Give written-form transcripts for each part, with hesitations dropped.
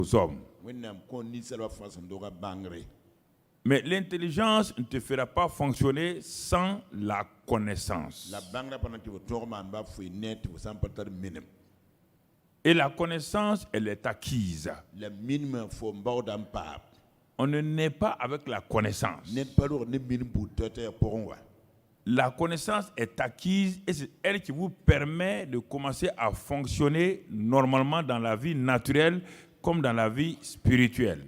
aux hommes. Mais l'intelligence ne te fera pas fonctionner sans la connaissance. Et la connaissance, elle est acquise. On ne naît pas avec la connaissance. La connaissance est acquise et c'est elle qui vous permet de commencer à fonctionner normalement dans la vie naturelle comme dans la vie spirituelle.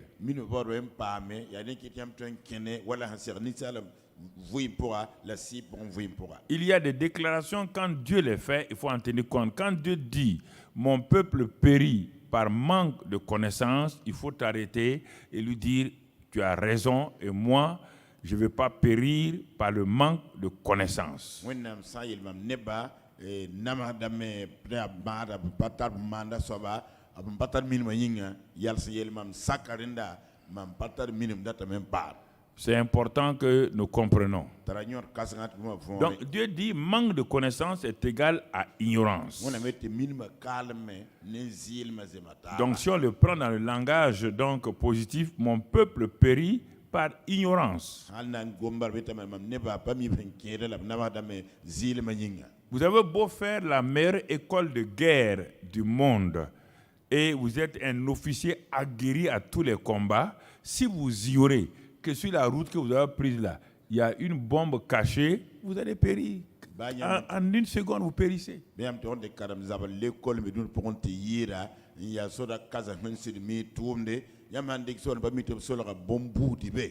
Il y a des déclarations, quand Dieu les fait, il faut en tenir compte. Quand Dieu dit « Mon peuple périt par manque de connaissance », il faut t'arrêter et lui dire « Tu as raison et moi, je ne vais pas périr par le manque de connaissance. » C'est important que nous comprenions. Donc Dieu dit manque de connaissance est égal à ignorance. Donc si on le prend dans le langage donc positif, mon peuple périt par ignorance. Vous avez beau faire la meilleure école de guerre du monde et vous êtes un officier aguerri à tous les combats, si vous ignorez que sur la route que vous avez prise là, il y a une bombe cachée, vous allez périr. En une seconde, vous périssez.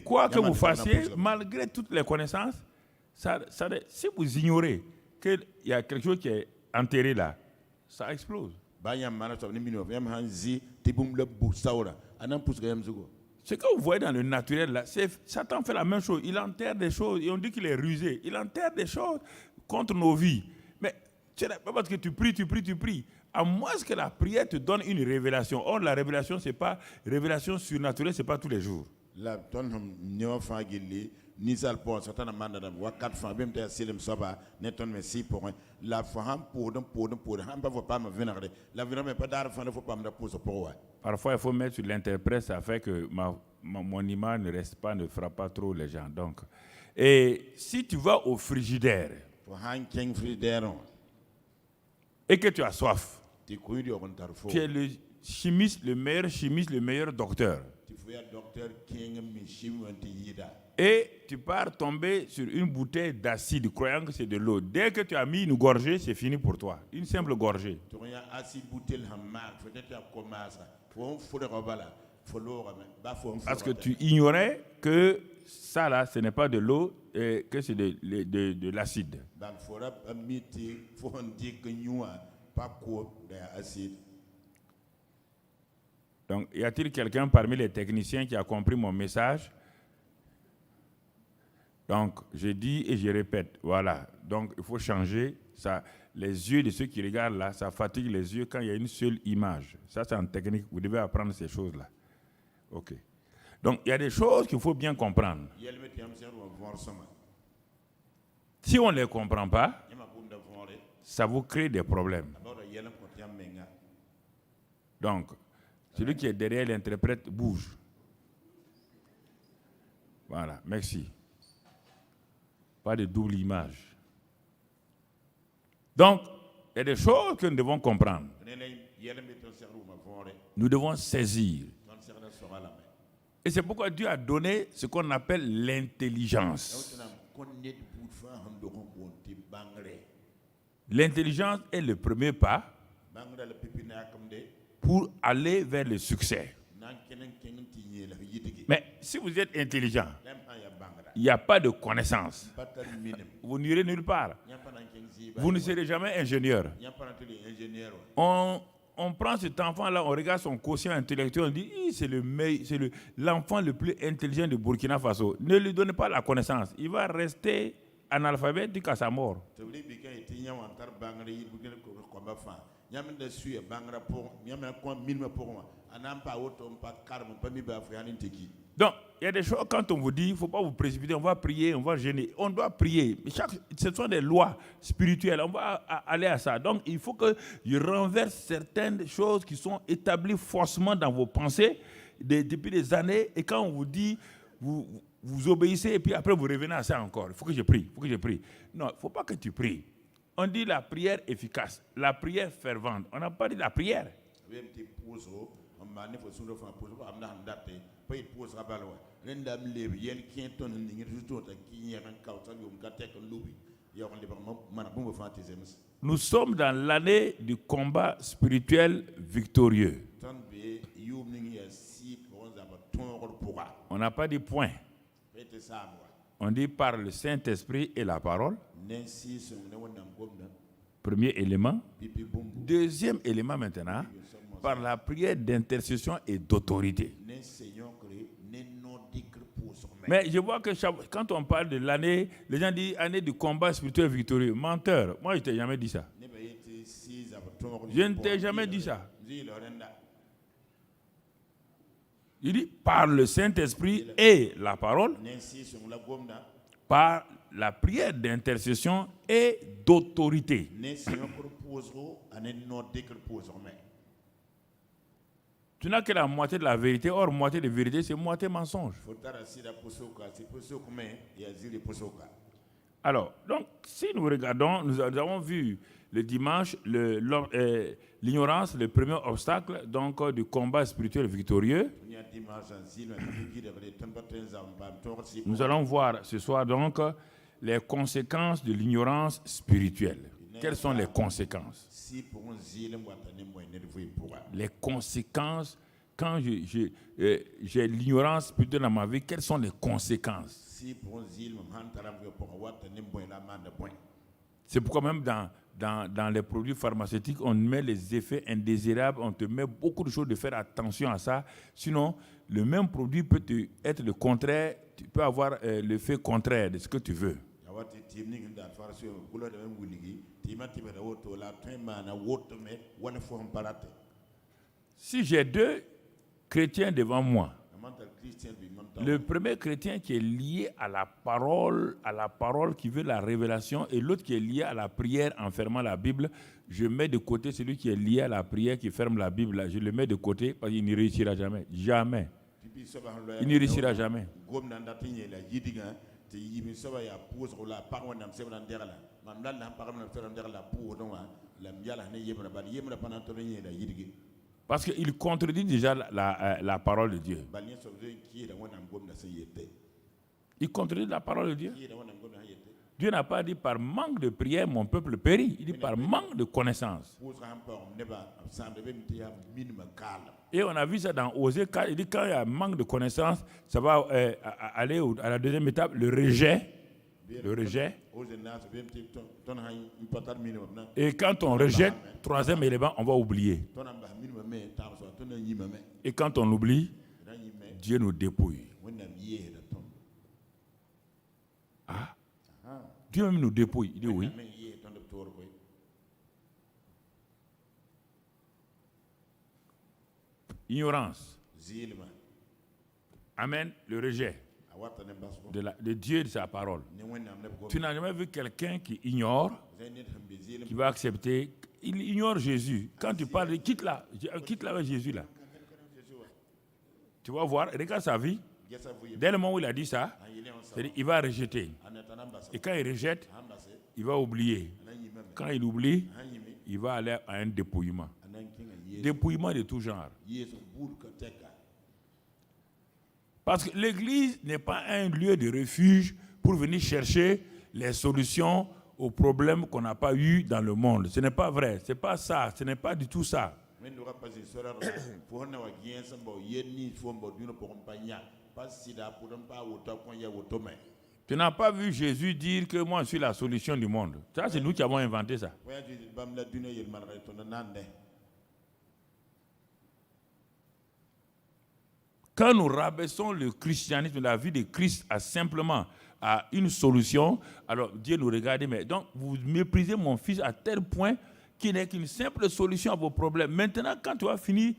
Quoi que vous fassiez, malgré toutes les connaissances, si vous ignorez qu'il y a quelque chose qui est enterré là, ça explose. Ce que vous voyez dans le naturel là, Satan fait la même chose. Il enterre des choses et on dit qu'il est rusé. Il enterre des choses contre nos vies. Mais ce n'est pas parce que tu pries. À moins que la prière te donne une révélation. Or, la révélation, c'est pas révélation surnaturelle, c'est pas tous les jours. Parfois, il faut mettre sur l'interprète, ça fait que mon image ne frappe pas trop les gens. Donc, et si tu vas au frigidaire et que tu as soif, tu es le chimiste, le meilleur docteur. Et tu pars tomber sur une bouteille d'acide, croyant que c'est de l'eau. Dès que tu as mis une gorgée, c'est fini pour toi. Une simple gorgée. Parce que tu ignorais que ça là, ce n'est pas de l'eau, et que c'est de l'acide. Donc, y a-t-il quelqu'un parmi les techniciens qui a compris mon message? Donc, je dis et je répète, voilà. Donc, il faut changer ça. Les yeux de ceux qui regardent là, ça fatigue les yeux quand il y a une seule image. Ça, c'est en technique. Vous devez apprendre ces choses-là. OK. Donc, il y a des choses qu'il faut bien comprendre. Si on ne les comprend pas, ça vous crée des problèmes. Donc, celui qui est derrière l'interprète bouge. Voilà, merci. Pas de double image. Donc, il y a des choses que nous devons comprendre. Nous devons saisir. Et c'est pourquoi Dieu a donné ce qu'on appelle l'intelligence. L'intelligence est le premier pas pour aller vers le succès. Mais si vous êtes intelligent, il n'y a pas de connaissance. Vous n'irez nulle part. Vous ne serez jamais ingénieur. On prend cet enfant-là, on regarde son quotient intellectuel, on dit c'est l'enfant le plus intelligent de Burkina Faso. Ne lui donnez pas la connaissance. Il va rester analphabète jusqu'à sa mort. Donc, il y a des choses, quand on vous dit, il ne faut pas vous précipiter, on va prier, on va gêner. On doit prier. Mais ce sont des lois spirituelles. On va aller à ça. Donc, il faut que je renverse certaines choses qui sont établies faussement dans vos pensées depuis des années. Et quand on vous dit, vous obéissez et puis après vous revenez à ça encore. Il faut que je prie, il faut que je prie. Non, il ne faut pas que tu pries. On dit la prière efficace, la prière fervente. On n'a pas dit la prière. Nous sommes dans l'année du combat spirituel victorieux. On n'a pas dit point. On dit par le Saint-Esprit et la parole. Premier élément. Deuxième élément maintenant, par la prière d'intercession et d'autorité. Mais je vois que quand on parle de l'année, les gens disent année du combat spirituel victorieux. Menteur. Moi, je ne t'ai jamais dit ça. Je ne t'ai jamais dit ça. Il dit par le Saint-Esprit et la parole, par la prière d'intercession et d'autorité. Tu n'as que la moitié de la vérité, or moitié de vérité, c'est moitié mensonge. Alors, donc, si nous regardons, nous avons vu le dimanche l'ignorance, le premier obstacle donc, du combat spirituel victorieux. Nous allons voir ce soir donc les conséquences de l'ignorance spirituelle. Quelles sont les conséquences? Les conséquences, quand j'ai l'ignorance spirituelle dans ma vie, quelles sont les conséquences? C'est pourquoi même dans les produits pharmaceutiques, on met les effets indésirables, on te met beaucoup de choses de faire attention à ça. Sinon, le même produit peut être le contraire, tu peux avoir l'effet contraire de ce que tu veux. Si j'ai deux chrétiens devant moi, le premier chrétien qui est lié à la parole qui veut la révélation, et l'autre qui est lié à la prière en fermant la Bible, je mets de côté celui qui est lié à la prière qui ferme la Bible. Je le mets de côté parce qu'il ne réussira jamais. Jamais. Il ne réussira jamais. Parce qu'il contredit déjà la parole de Dieu. Il contredit la parole de Dieu. Dieu n'a pas dit par manque de prière, mon peuple périt. Il dit par manque de connaissance. Et on a vu ça dans Osée 4. Il dit quand il y a manque de connaissance, ça va aller à la deuxième étape, le rejet. Le rejet. Et quand on rejette, troisième élément, on va oublier. Et quand on oublie, Dieu nous dépouille. Ah, Dieu même nous dépouille. Il dit oui. Ignorance. Amen. Le rejet de Dieu et de sa parole. Tu n'as jamais vu quelqu'un qui ignore, qui va accepter. Il ignore Jésus. Quand tu parles, quitte-la avec Jésus là. Tu vas voir, regarde sa vie. Dès le moment où il a dit ça, il va rejeter. Et quand il rejette, il va oublier. Quand il oublie, il va aller à un dépouillement. Dépouillement de tout genre. Parce que l'Église n'est pas un lieu de refuge pour venir chercher les solutions aux problèmes qu'on n'a pas eu dans le monde. Ce n'est pas vrai. Ce n'est pas ça. Ce n'est pas du tout ça. Tu n'as pas vu Jésus dire que moi je suis la solution du monde. Ça, c'est nous qui avons inventé ça. Quand nous rabaissons le christianisme, la vie de Christ simplement à une solution, alors Dieu nous regarde, mais donc vous méprisez mon fils à tel point qui n'est qu'une simple solution à vos problèmes. Maintenant, quand tu vas finir,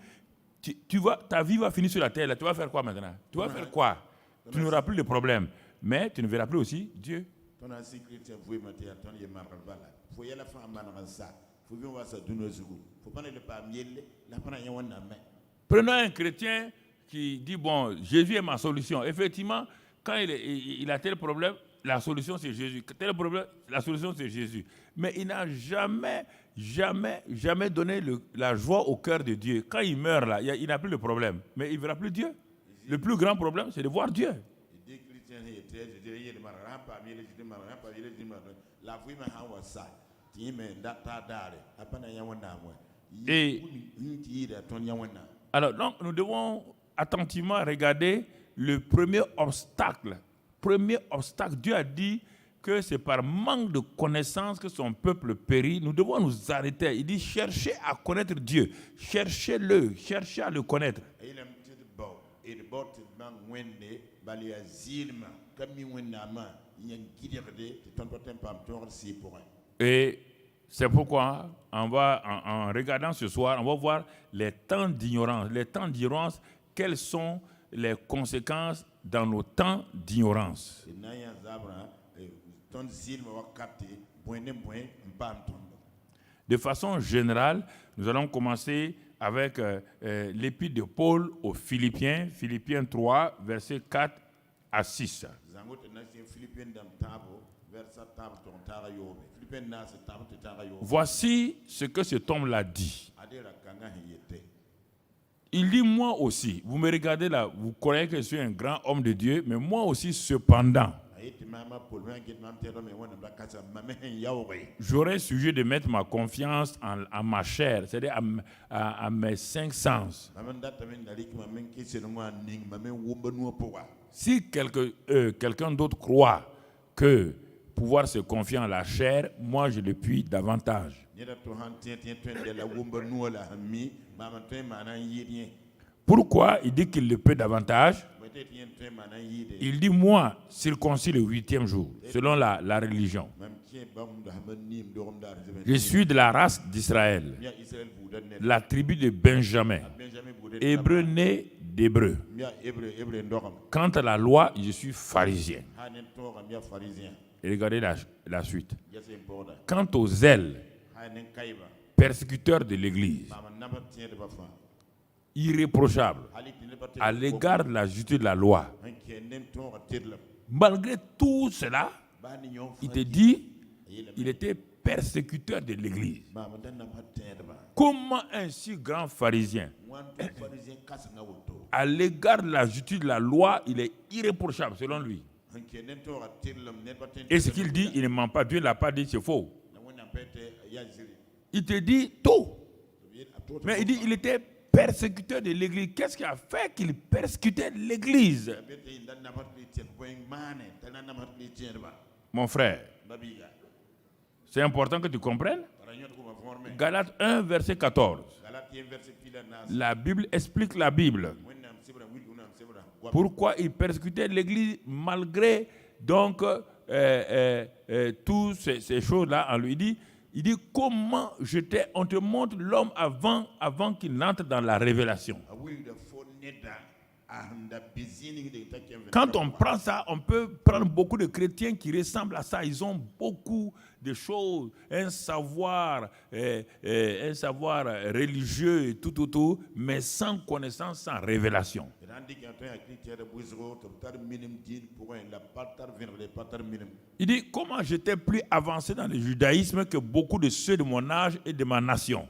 ta vie va finir sur la terre. Là, tu vas faire quoi maintenant? Tu vas faire quoi? Tu n'auras plus de problème. Mais tu ne verras plus aussi Dieu. Prenons un chrétien qui dit, bon, Jésus est ma solution. Effectivement, quand il a tel problème, la solution c'est Jésus. Tel problème, la solution c'est Jésus. Mais il n'a jamais donné la joie au cœur de Dieu. Quand il meurt là, il n'a plus de problème. Mais il ne verra plus Dieu. Le plus grand problème, c'est de voir Dieu. Et alors, donc, nous devons attentivement regarder le premier obstacle. Dieu a dit que c'est par manque de connaissance que son peuple périt. Nous devons nous arrêter. Il dit, cherchez à connaître Dieu. Cherchez-le, cherchez à le connaître. Et c'est pourquoi, en regardant ce soir, on va voir les temps d'ignorance. Les temps d'ignorance, quelles sont les conséquences dans nos temps d'ignorance. De façon générale, nous allons commencer avec l'épître de Paul aux Philippiens, Philippiens 3, versets 4 à 6. Voici ce que cet homme-là dit. Il dit, moi aussi, vous me regardez là, vous croyez que je suis un grand homme de Dieu, mais moi aussi, cependant, j'aurais sujet de mettre ma confiance en ma chair, c'est-à-dire à mes cinq sens. Si quelqu'un d'autre croit que pouvoir se confier en la chair, moi je le puis davantage. Pourquoi il dit qu'il le peut davantage? Il dit, moi, circoncis le 8e jour, selon la religion. Je suis de la race d'Israël, la tribu de Benjamin, hébreu né d'hébreu. Quant à la loi, je suis pharisien. Et regardez la suite. Quant aux zèles, persécuteurs de l'Église, irréprochable à l'égard de la justice de la loi. Malgré tout cela, il te dit, il était persécuteur de l'Église. Comment un si grand pharisien, à l'égard de la justice de la loi, il est irréprochable selon lui. Et ce qu'il dit, il ne ment pas. Dieu ne l'a pas dit, c'est faux. Il te dit tout. Mais il dit, il était persécuteur de l'Église. Qu'est-ce qui a fait qu'il persécutait l'Église? Mon frère, c'est important que tu comprennes. Galates 1, verset 14. La Bible explique la Bible. Pourquoi il persécutait l'Église malgré donc toutes ces choses-là en lui dit. Il dit, comment on te montre l'homme avant qu'il n'entre dans la révélation. Quand on prend ça, on peut prendre beaucoup de chrétiens qui ressemblent à ça. Ils ont beaucoup de choses, un savoir religieux et tout, mais sans connaissance, sans révélation. Il dit, comment j'étais plus avancé dans le judaïsme que beaucoup de ceux de mon âge et de ma nation.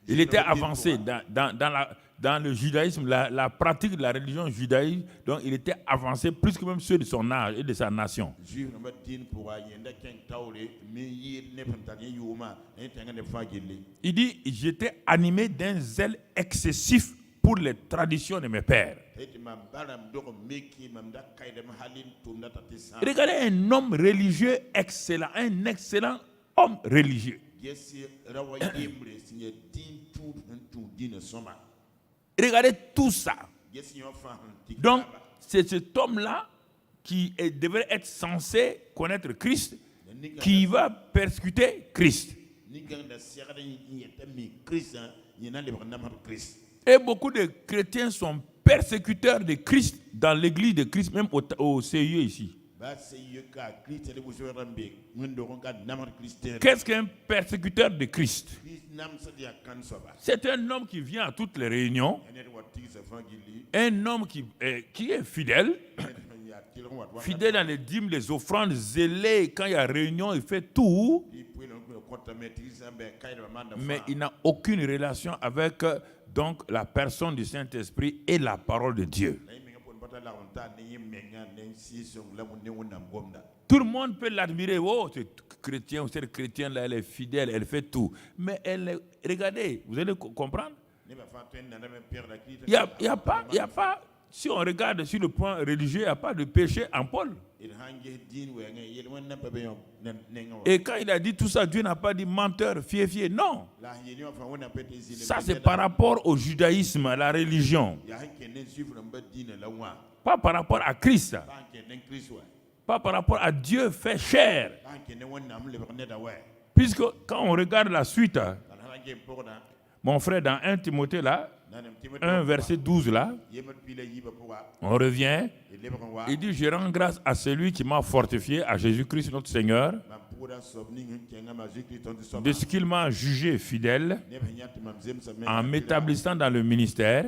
Il était avancé dans le judaïsme, la pratique de la religion judaïque, donc il était avancé plus que même ceux de son âge et de sa nation. Il dit, j'étais animé d'un zèle excessif pour les traditions de mes pères. Regardez un homme religieux excellent, un excellent homme religieux. Regardez tout ça. Donc, c'est cet homme-là qui devrait être censé connaître Christ, qui va persécuter Christ. Et beaucoup de chrétiens sont persécuteurs de Christ dans l'église de Christ, même au CIE ici. Qu'est-ce qu'un persécuteur de Christ? C'est un homme qui vient à toutes les réunions, un homme qui est fidèle, fidèle dans les dîmes, les offrandes, zélé. Quand il y a réunion, il fait tout, mais il n'a aucune relation avec donc la personne du Saint-Esprit et la parole de Dieu. Tout le monde peut l'admirer. Oh, cette chrétienne là, elle est fidèle, elle fait tout. Mais regardez, vous allez comprendre. Il n'y a pas, si on regarde sur le point religieux, il n'y a pas de péché en Paul. Et quand il a dit tout ça, Dieu n'a pas dit menteur, fier. Non. Ça, c'est par rapport au judaïsme, à la religion. Pas par rapport à Christ. Pas par rapport à Dieu fait chair. Puisque quand on regarde la suite, mon frère, dans 1 Timothée là, 1 verset 12 là, on revient, il dit: je rends grâce à celui qui m'a fortifié, à Jésus-Christ notre Seigneur, de ce qu'il m'a jugé fidèle en m'établissant dans le ministère,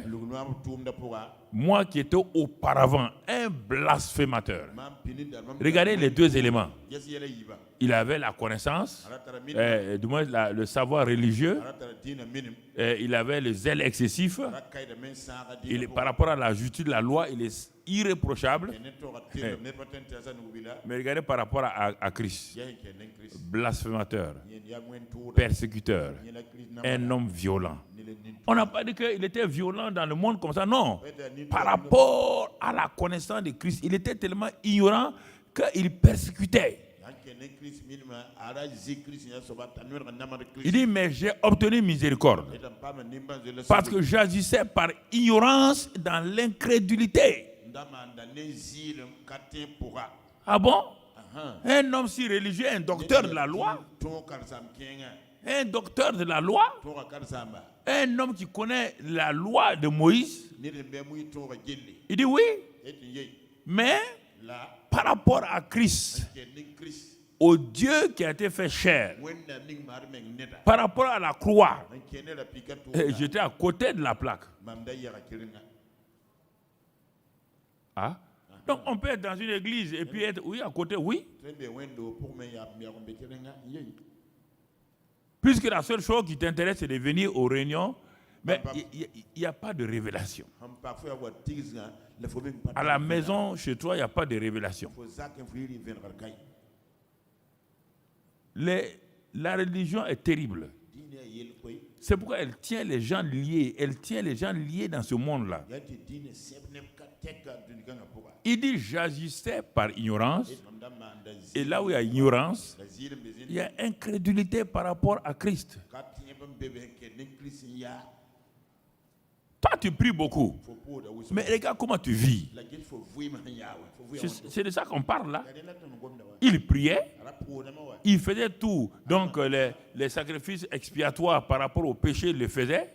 moi qui étais auparavant un blasphémateur. Regardez les deux éléments. Il avait la connaissance, du moins le savoir religieux, il avait le zèle excessif, par rapport à la justice de la loi, il est irréprochable. Mais regardez par rapport à Christ, blasphémateur, persécuteur, un homme violent. On n'a pas dit qu'il était violent dans le monde comme ça, non. Par rapport à la connaissance de Christ, il était tellement ignorant qu'il persécutait. Il dit: mais j'ai obtenu miséricorde parce que j'agissais par ignorance dans l'incrédulité. Ah bon? Un homme si religieux, un docteur de la loi, un homme qui connaît la loi de Moïse, il dit oui, mais par rapport à Christ, au Dieu qui a été fait chair, par rapport à la croix, j'étais à côté de la plaque. Ah? Donc on peut être dans une église et puis être à côté, oui. Puisque la seule chose qui t'intéresse, c'est de venir aux réunions, mais il n'y a pas de révélation. À la maison, chez toi, il n'y a pas de révélation. La religion est terrible. C'est pourquoi elle tient les gens liés. Elle tient les gens liés dans ce monde-là. Il dit: j'agissais par ignorance. Et là où il y a ignorance, il y a incrédulité par rapport à Christ. Toi, tu pries beaucoup. Mais regarde comment tu vis. C'est de ça qu'on parle là. Il priait. Il faisait tout. Donc les sacrifices expiatoires par rapport au péché, il les faisait.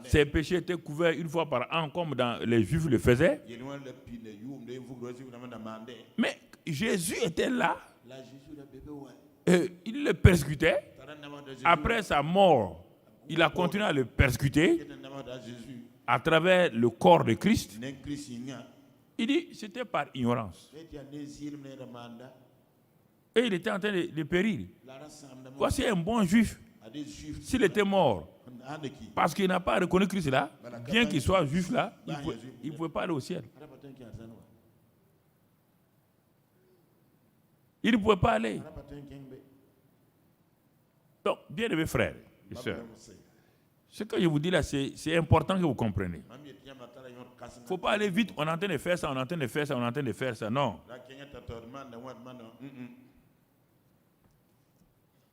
Ces péchés étaient couverts une fois par an, comme les Juifs le faisaient. Mais Jésus était là. Il le persécutait. Après sa mort, il a continué à le persécuter à travers le corps de Christ. Il dit: c'était par ignorance. Et il était en train de périr. Voici un bon juif. S'il était mort, parce qu'il n'a pas reconnu Christ là, bien qu'il soit juif là, il ne pouvait pas aller au ciel. Il ne pouvait pas aller. Donc, bien aimés frères et sœurs, ce que je vous dis là, c'est important que vous compreniez. Il ne faut pas aller vite, on est en train de faire ça, on est en train de faire ça, on est en train de faire ça. Non.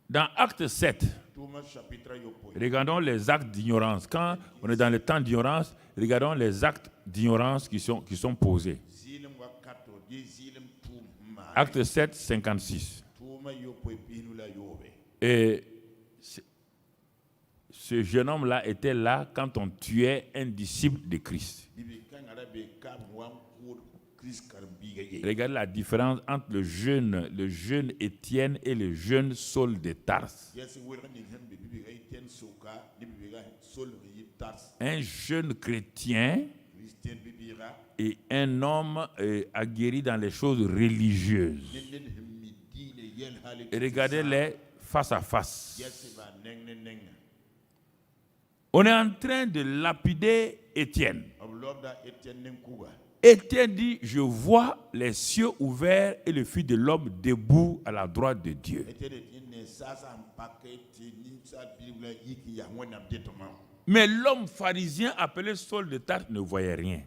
Dans Acte 7, regardons les actes d'ignorance. Quand on est dans le temps d'ignorance, regardons les actes d'ignorance qui sont posés. Acte 7, 56. Et ce jeune homme-là était là quand on tuait un disciple de Christ. Regardez la différence entre le jeune Étienne et le jeune Saul de Tarse. Un jeune chrétien et un homme aguerri dans les choses religieuses. Et regardez-les face à face. On est en train de lapider Étienne. Étienne dit, je vois les cieux ouverts et le Fils de l'homme debout à la droite de Dieu. Mais l'homme pharisien appelé Saul de Tarse ne voyait rien.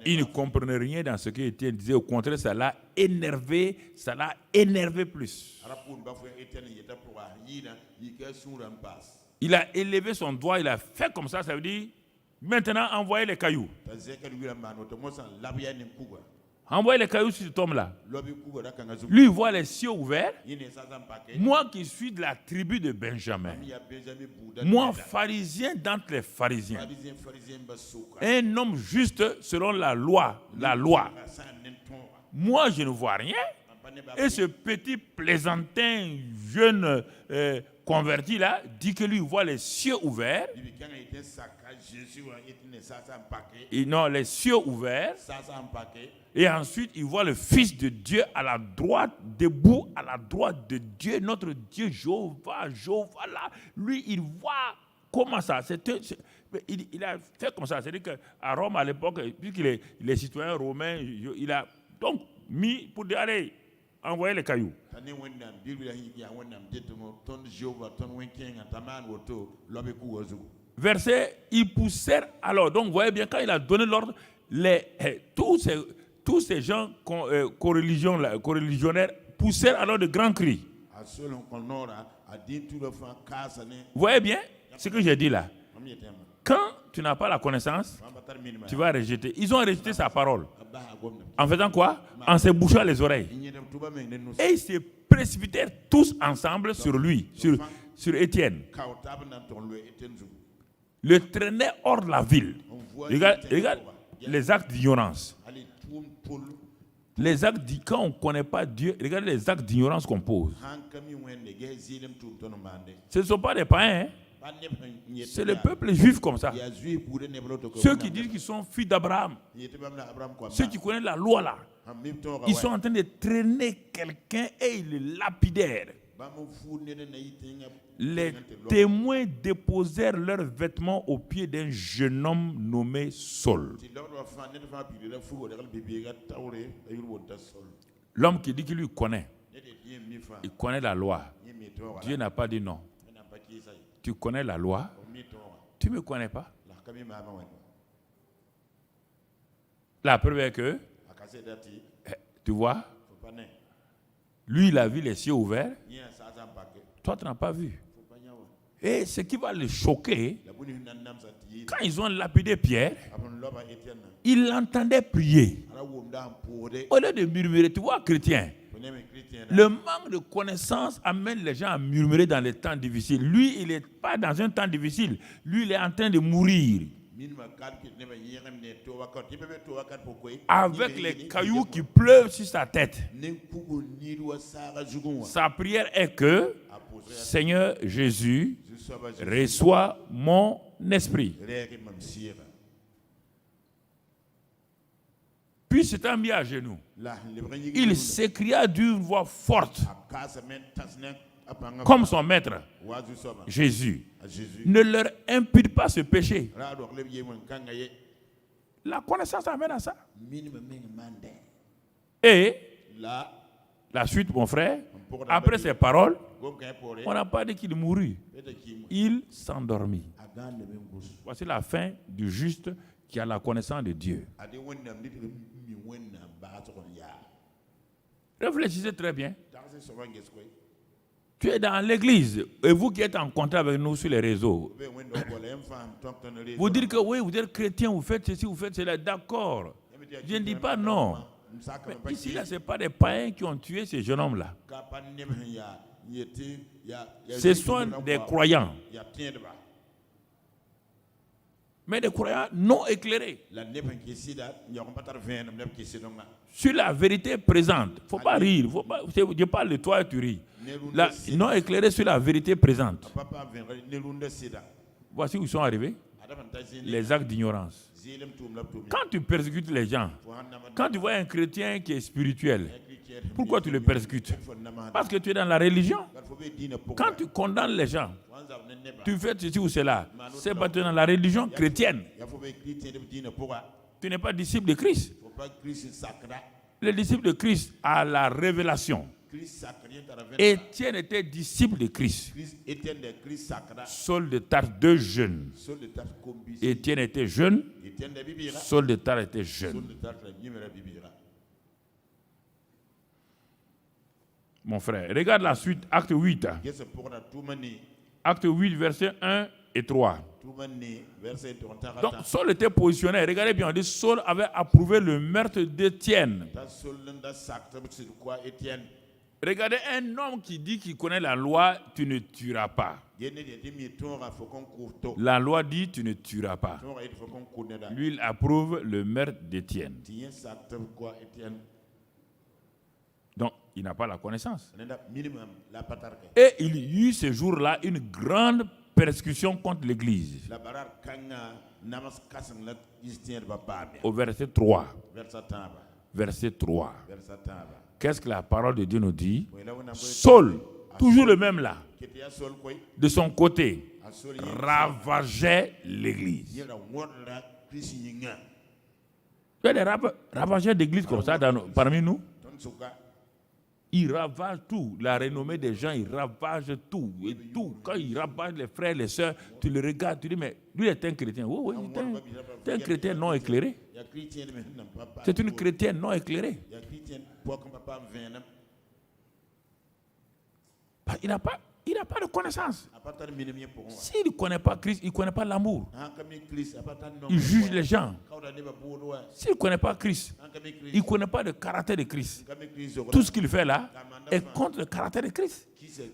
Il ne comprenait rien dans ce que Étienne disait. Au contraire, ça l'a énervé plus. Il a élevé son doigt, il a fait comme ça veut dire, maintenant envoyez les cailloux. Envoyez les cailloux sur cet homme-là. Lui, il voit les cieux ouverts. Moi qui suis de la tribu de Benjamin, moi, pharisien d'entre les pharisiens, un homme juste selon la loi. Moi, je ne vois rien. Et ce petit plaisantin jeune converti là dit que lui voit les cieux ouverts. Et non, les cieux ouverts. Et ensuite, il voit le Fils de Dieu à la droite, debout à la droite de Dieu, notre Dieu Jéhovah là. Lui, il voit comment ça. Il a fait comme ça. C'est-à-dire qu'à Rome, à l'époque, puisqu'il est citoyen romain, il a donc mis pour dire, allez, envoyez les cailloux. Verset, ils poussèrent alors. Donc, vous voyez bien, quand il a donné l'ordre, tous ces gens coreligionnaires poussèrent alors de grands cris. Vous voyez bien ce que j'ai dit là? Quand tu n'as pas la connaissance, tu vas rejeter. Ils ont rejeté sa parole. En faisant quoi? En se bouchant les oreilles. Et ils se précipitèrent tous ensemble sur lui, sur Étienne. Le traînaient hors de la ville. Regarde les actes d'ignorance. Quand on ne connaît pas Dieu, regardez les actes d'ignorance qu'on pose. Ce ne sont pas des païens, hein? C'est le peuple juif comme ça. Ceux qui disent qu'ils sont fils d'Abraham, ceux qui connaissent la loi là, ils sont en train de traîner quelqu'un et ils le lapidèrent. Les témoins déposèrent leurs vêtements aux pieds d'un jeune homme nommé Saul. L'homme qui dit qu'il lui connaît, il connaît la loi. Dieu n'a pas dit non. Tu connais la loi, tu ne me connais pas. La preuve est que, tu vois, lui il a vu les cieux ouverts, toi tu n'as pas vu. Et ce qui va le choquer, quand ils ont lapidé Pierre, il l'entendait prier. Au lieu de murmurer, tu vois, chrétien, le manque de connaissance amène les gens à murmurer dans les temps difficiles. Lui, il n'est pas dans un temps difficile. Lui, il est en train de mourir. Avec les cailloux qui pleuvent sur sa tête. Sa prière est que, Seigneur Jésus, reçois mon esprit. Puis s'étant mis à genoux, il s'écria d'une voix forte, comme son maître, Jésus, ne leur impute pas ce péché. La connaissance amène à ça. Et la suite, mon frère, après ces paroles, on n'a pas dit qu'il mourut. Il s'endormit. Voici la fin du juste qui a la connaissance de Dieu. Réfléchissez très bien. Tu es dans l'église et vous qui êtes en contact avec nous sur les réseaux, vous dites que oui, vous êtes chrétien, vous faites ceci, vous faites cela, d'accord. Je ne dis pas non. Mais ici, là, ce n'est pas des païens qui ont tué ces jeunes hommes-là. Ce sont des croyants. Mais des croyants non éclairés sur la vérité présente. Il ne faut pas rire. Je parle de toi et tu ris. Non éclairés sur la vérité présente. Voici où ils sont arrivés. Les actes d'ignorance. Quand tu persécutes les gens, quand tu vois un chrétien qui est spirituel, pourquoi tu le persécutes? Parce que tu es dans la religion. Quand tu condamnes les gens, tu fais ceci ou cela, c'est parce que tu es dans la religion chrétienne. Tu n'es pas disciple de Christ. Le disciple de Christ a la révélation. Étienne était disciple de Christ. Saul de Tarse, 2 jeunes. Étienne était jeune. Saul de Tarse était jeune. Mon frère, regarde la suite, acte 8. Acte 8, versets 1 et 3. Donc, Saul était positionné. Regardez bien, on dit Saul avait approuvé le meurtre d'Étienne. Regardez un homme qui dit qu'il connaît la loi, tu ne tueras pas. La loi dit tu ne tueras pas. Lui, il approuve le meurtre d'Étienne. Donc, il n'a pas la connaissance. Et il y eut ce jour-là une grande persécution contre l'Église. Au verset 3. Verset 3. Qu'est-ce que la parole de Dieu nous dit? Saul, toujours le même là, de son côté, ravageait l'Église. Il y a des ravageurs d'église comme ça parmi nous. Il ravage tout, la renommée des gens, il ravage tout. Et tout. Quand il ravage les frères, les sœurs, tu le regardes, tu dis, mais lui est un chrétien. Oui, c'est un chrétien non éclairé. C'est une chrétienne non éclairée. Il n'a pas de connaissance. S'il ne connaît pas Christ, il ne connaît pas l'amour. Il juge les gens. S'il ne connaît pas Christ, il ne connaît pas le caractère de Christ. Tout ce qu'il fait là est contre le caractère de Christ.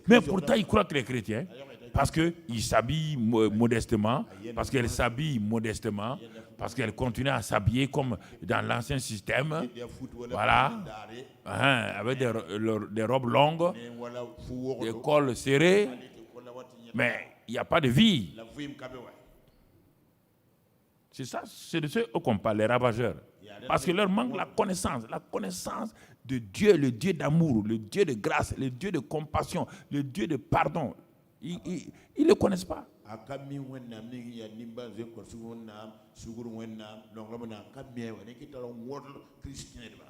Mais pourtant, il croit qu'il est chrétien. Parce qu'il s'habille modestement, parce qu'elle s'habille modestement, parce qu'elle continue à s'habiller comme dans l'ancien système. Voilà. Avec des robes longues, des cols serrés. Mais il n'y a pas de vie. C'est ça, c'est de ceux qu'on parle, les ravageurs. Parce que leur manque la connaissance de Dieu, le Dieu d'amour, le Dieu de grâce, le Dieu de compassion, le Dieu de pardon. Ils ne le connaissent pas.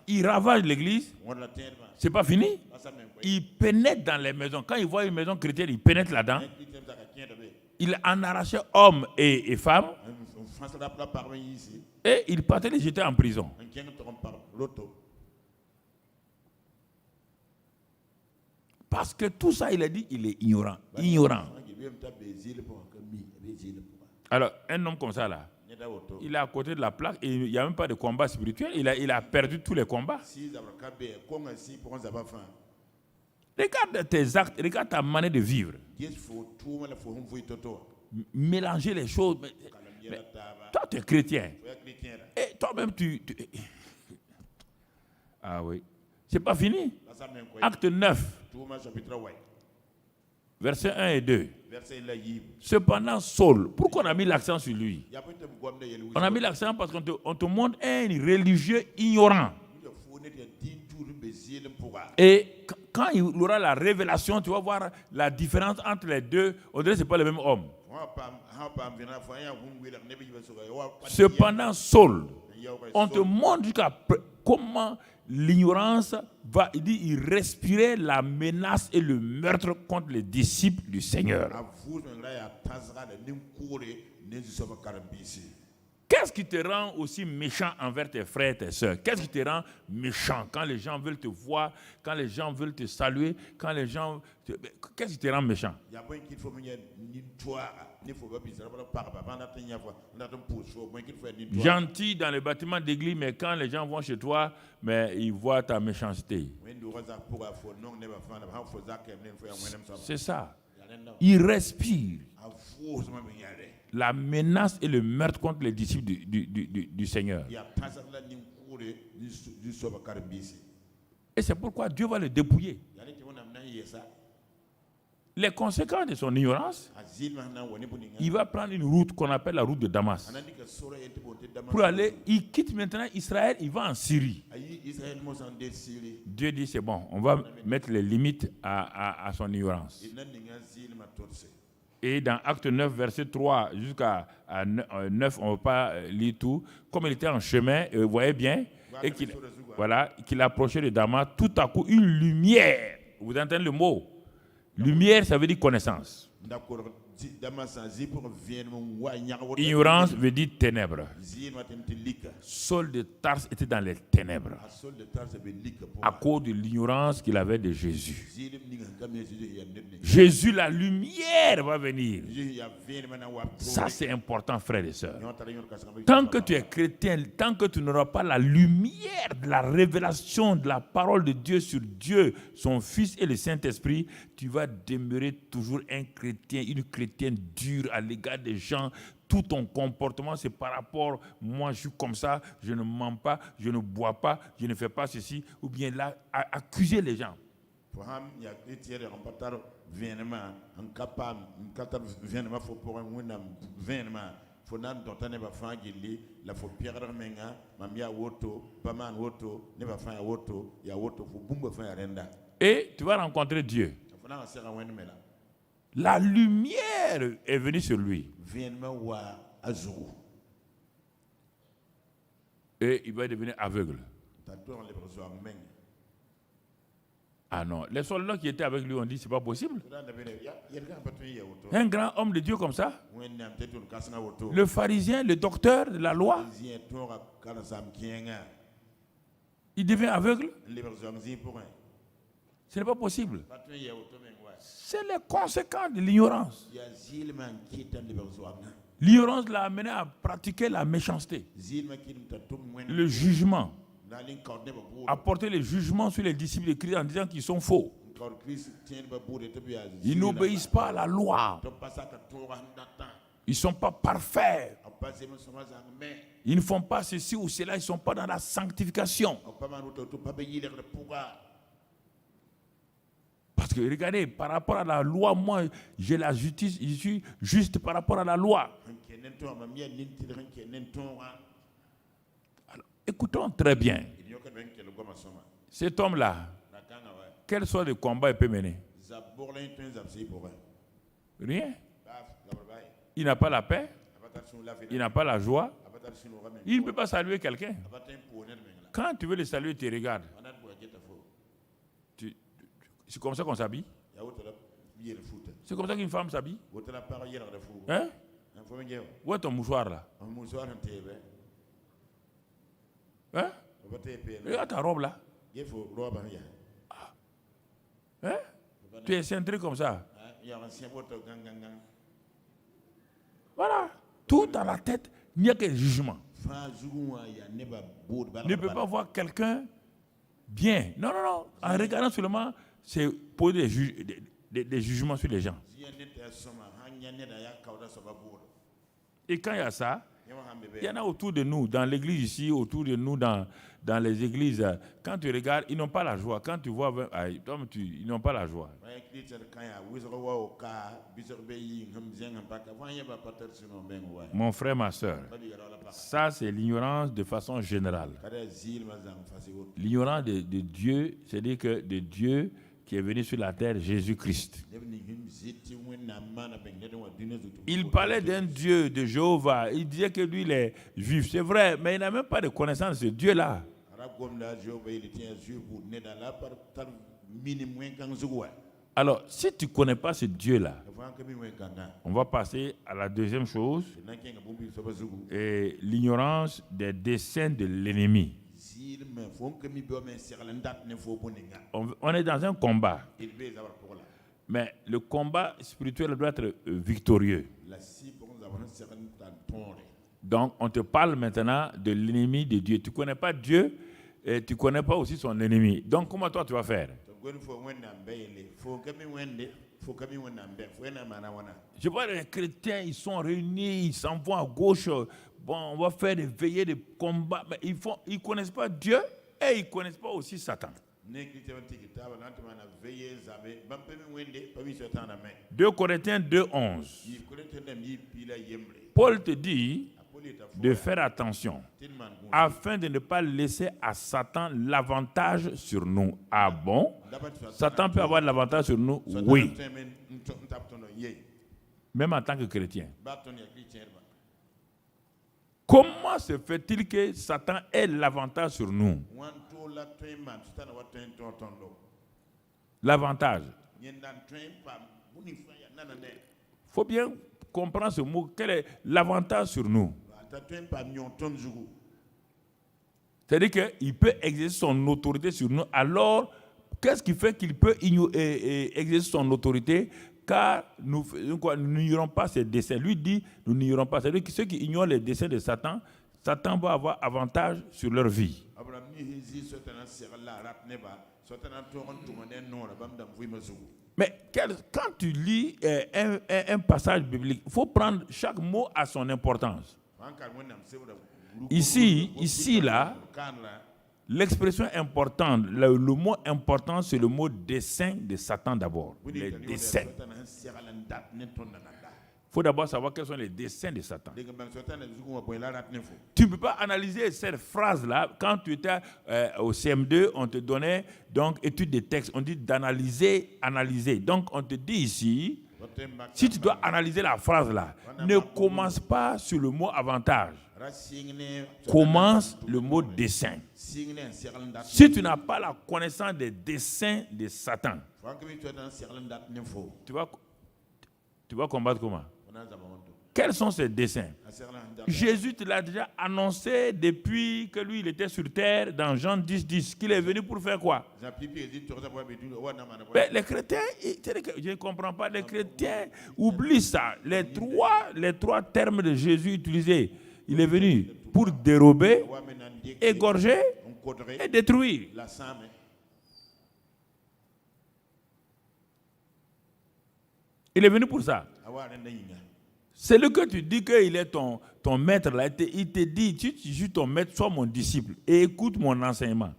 Ils ravagent l'église. C'est pas fini. Ils pénètrent dans les maisons. Quand ils voient une maison chrétienne, ils pénètrent là-dedans. Ils en arrachaient hommes et femmes. Et ils partaient les jeter en prison. Parce que tout ça, il a dit, il est ignorant. Ignorant. Alors, un homme comme ça, là, il est à côté de la plaque et il n'y a même pas de combat spirituel. Il a perdu tous les combats. Regarde tes actes, regarde ta manière de vivre. Mélanger les choses. Mais toi, tu es chrétien. Et toi-même, Ah oui. C'est pas fini. Acte 9. Versets 1 et 2. Cependant, Saul, pourquoi on a mis l'accent sur lui? On a mis l'accent parce qu'on te montre un religieux ignorant. Et quand il aura la révélation, tu vas voir la différence entre les deux. On dirait que ce n'est pas le même homme. Cependant, Saul, on te montre comment l'ignorance va, il respirait la menace et le meurtre contre les disciples du Seigneur. Qu'est-ce qui te rend aussi méchant envers tes frères, tes sœurs? Qu'est-ce qui te rend méchant quand les gens veulent te voir, quand les gens veulent te saluer, quand les gens... Qu'est-ce qui te rend méchant? Gentil dans les bâtiments d'église, mais quand les gens vont chez toi, mais ils voient ta méchanceté. C'est ça. Ils respirent la menace et le meurtre contre les disciples du Seigneur. Et c'est pourquoi Dieu va le dépouiller. Les conséquences de son ignorance, il va prendre une route qu'on appelle la route de Damas. Pour aller, il quitte maintenant Israël, il va en Syrie. Dieu dit c'est bon, on va mettre les limites à son ignorance. Et dans Acte 9, verset 3 jusqu'à 9, on ne va pas lire tout. Comme il était en chemin, vous voyez bien, et qu'il approchait de Damas, tout à coup, une lumière. Vous entendez le mot? Lumière, ça veut dire connaissance. Ignorance veut dire ténèbres. Saul de Tarse était dans les ténèbres à cause de l'ignorance qu'il avait de Jésus. Jésus, la lumière va venir. Ça, c'est important, frères et sœurs. Tant que tu es chrétien, tant que tu n'auras pas la lumière de la révélation de la parole de Dieu sur Dieu, son Fils et le Saint-Esprit, tu vas demeurer toujours un chrétien, une chrétienne dure à l'égard des gens. Tout ton comportement, c'est par rapport, moi je suis comme ça, je ne mens pas, je ne bois pas, je ne fais pas ceci, ou bien là, accuser les gens. Et tu vas rencontrer Dieu. La lumière est venue sur lui. Et il va devenir aveugle. Ah non, les soldats qui étaient avec lui ont dit c'est pas possible. Un grand homme de Dieu comme ça, le pharisien, le docteur de la loi, il devient aveugle. Ce n'est pas possible. C'est les conséquences de l'ignorance. L'ignorance l'a amené à pratiquer la méchanceté, le jugement, à porter le jugement sur les disciples de Christ en disant qu'ils sont faux. Ils n'obéissent pas à la loi. Ils ne sont pas parfaits. Ils ne font pas ceci ou cela. Ils ne sont pas dans la sanctification. Parce que regardez, par rapport à la loi, moi, j'ai la justice, je suis juste par rapport à la loi. Alors, écoutons très bien. Cet homme-là, quel soit le combat il peut mener? Rien. Il n'a pas la paix. Il n'a pas la joie. Il ne peut pas saluer quelqu'un. Quand tu veux le saluer, tu regardes. C'est comme ça qu'on s'habille. C'est comme ça qu'une femme s'habille. Hein? Où est ton mouchoir là? Hein? Regarde ta robe là. Ah. Hein? Tu es cintré comme ça. Voilà. Tout dans la tête, il n'y a que le jugement. Ne peut pas voir quelqu'un bien. Non, non, non. En regardant seulement, c'est poser des jugements sur les gens. Et quand il y a ça, il y en a autour de nous, dans l'église ici, autour de nous, dans les églises. Quand tu regardes, ils n'ont pas la joie. Quand tu vois, ils n'ont pas la joie. Mon frère, ma soeur, ça c'est l'ignorance de façon générale. L'ignorance de Dieu, c'est-à-dire que de Dieu qui est venu sur la terre, Jésus-Christ. Il parlait d'un Dieu, de Jéhovah. Il disait que lui, il est juif. C'est vrai, mais il n'a même pas de connaissance de ce Dieu-là. Alors, si tu ne connais pas ce Dieu-là, on va passer à la deuxième chose, et l'ignorance des desseins de l'ennemi. On est dans un combat, mais le combat spirituel doit être victorieux. Donc, on te parle maintenant de l'ennemi de Dieu. Tu ne connais pas Dieu et tu ne connais pas aussi son ennemi. Donc, comment toi tu vas faire? Je vois les chrétiens, ils sont réunis, ils s'en vont à gauche. Bon, on va faire des veillées de combat. Mais ils ne connaissent pas Dieu et ils ne connaissent pas aussi Satan. 2 Corinthiens 2:11. Paul te dit de faire attention afin de ne pas laisser à Satan l'avantage sur nous. Ah bon? Satan peut avoir l'avantage sur nous? Oui. Même en tant que chrétien. Comment se fait-il que Satan ait l'avantage sur nous? L'avantage. Il faut bien comprendre ce mot. Quel est l'avantage sur nous? C'est-à-dire qu'il peut exercer son autorité sur nous. Alors, qu'est-ce qui fait qu'il peut exercer son autorité? Car nous n'ignorons pas ses desseins. Lui dit, nous n'ignorons pas. C'est-à-dire que ceux qui ignorent les desseins de Satan, Satan va avoir avantage sur leur vie. Mais quand tu lis un passage biblique, il faut prendre chaque mot à son importance. Ici, là, l'expression importante, le mot important, c'est le mot dessein de Satan d'abord. Les desseins. Il faut d'abord savoir quels sont les desseins de Satan. Tu ne peux pas analyser cette phrase-là. Quand tu étais au CM2, on te donnait donc étude des textes. On dit d'analyser, analyser. Donc on te dit ici, si tu dois analyser la phrase-là, ne commence pas sur le mot avantage. Commence le mot dessein. Si tu n'as pas la connaissance des desseins de Satan, tu vas combattre comment? Quels sont ses desseins? Jésus te l'a déjà annoncé depuis que lui il était sur terre dans Jean 10:10 qu'il est venu pour faire quoi? Mais les chrétiens, je ne comprends pas, les chrétiens oublient ça. Les trois termes de Jésus utilisés. Il est venu pour dérober, égorger et détruire. Il est venu pour ça. C'est le que tu dis qu'il est ton maître là. Il te dit, tu suis ton maître, sois mon disciple et écoute mon enseignement.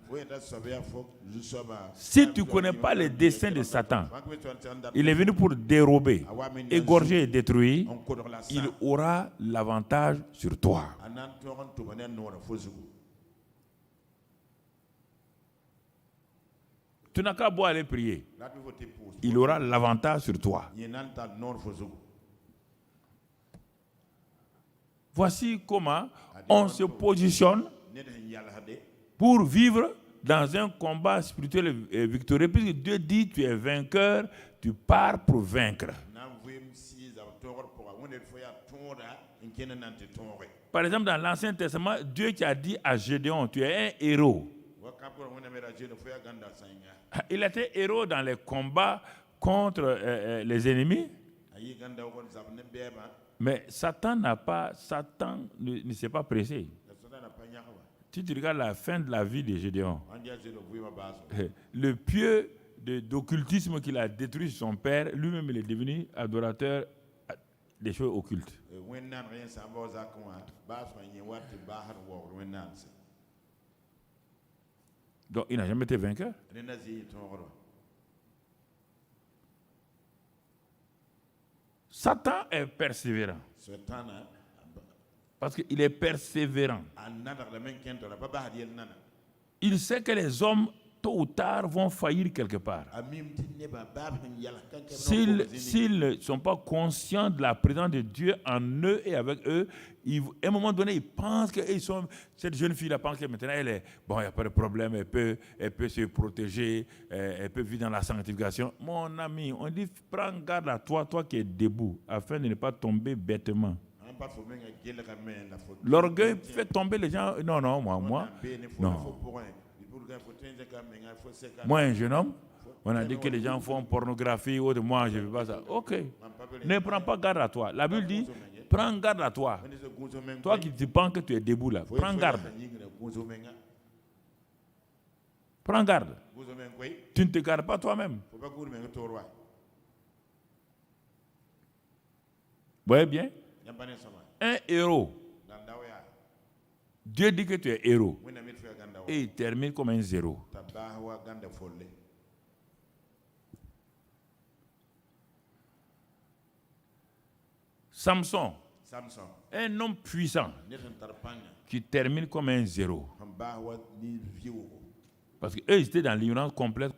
Si tu ne connais pas les desseins de Satan, il est venu pour dérober, égorger et détruire, il aura l'avantage sur toi. Tu n'as qu'à boire aller prier. Il aura l'avantage sur toi. Voici comment on se positionne pour vivre dans un combat spirituel victorieux. Puisque Dieu dit tu es vainqueur, tu pars pour vaincre. Par exemple, dans l'Ancien Testament, Dieu qui a dit à Gédéon, tu es un héros. Il était héros dans les combats contre les ennemis. Mais Satan ne s'est pas pressé. Si tu regardes la fin de la vie de Gédéon, le pieu d'occultisme qu'il a détruit sur son père, lui-même il est devenu adorateur des choses occultes. Donc il n'a jamais été vainqueur. Satan est persévérant. Parce qu'il est persévérant. Il sait que les hommes tôt ou tard, vont faillir quelque part. S'ils ne sont pas conscients de la présence de Dieu en eux et avec eux, à un moment donné, ils pensent que cette jeune fille-là pense que maintenant, il n'y a pas de problème, elle peut se protéger, elle peut vivre dans la sanctification. Mon ami, on dit, prends garde à toi qui es debout, afin de ne pas tomber bêtement. L'orgueil fait tomber les gens. Non, moi. Non. Moi, un jeune homme, on a dit que les gens font pornographie ou de moi, je ne veux pas ça. Ok. Ne prends pas garde à toi. La Bible dit, prends garde à toi. Toi qui te penses que tu es debout là, prends garde. Prends garde. Tu ne te gardes pas toi-même. Vous voyez bien? Un héros. Dieu dit que tu es héros. Et il termine comme un zéro. Samson. Un homme puissant qui termine comme un zéro. Parce qu'eux, ils étaient dans l'ignorance complète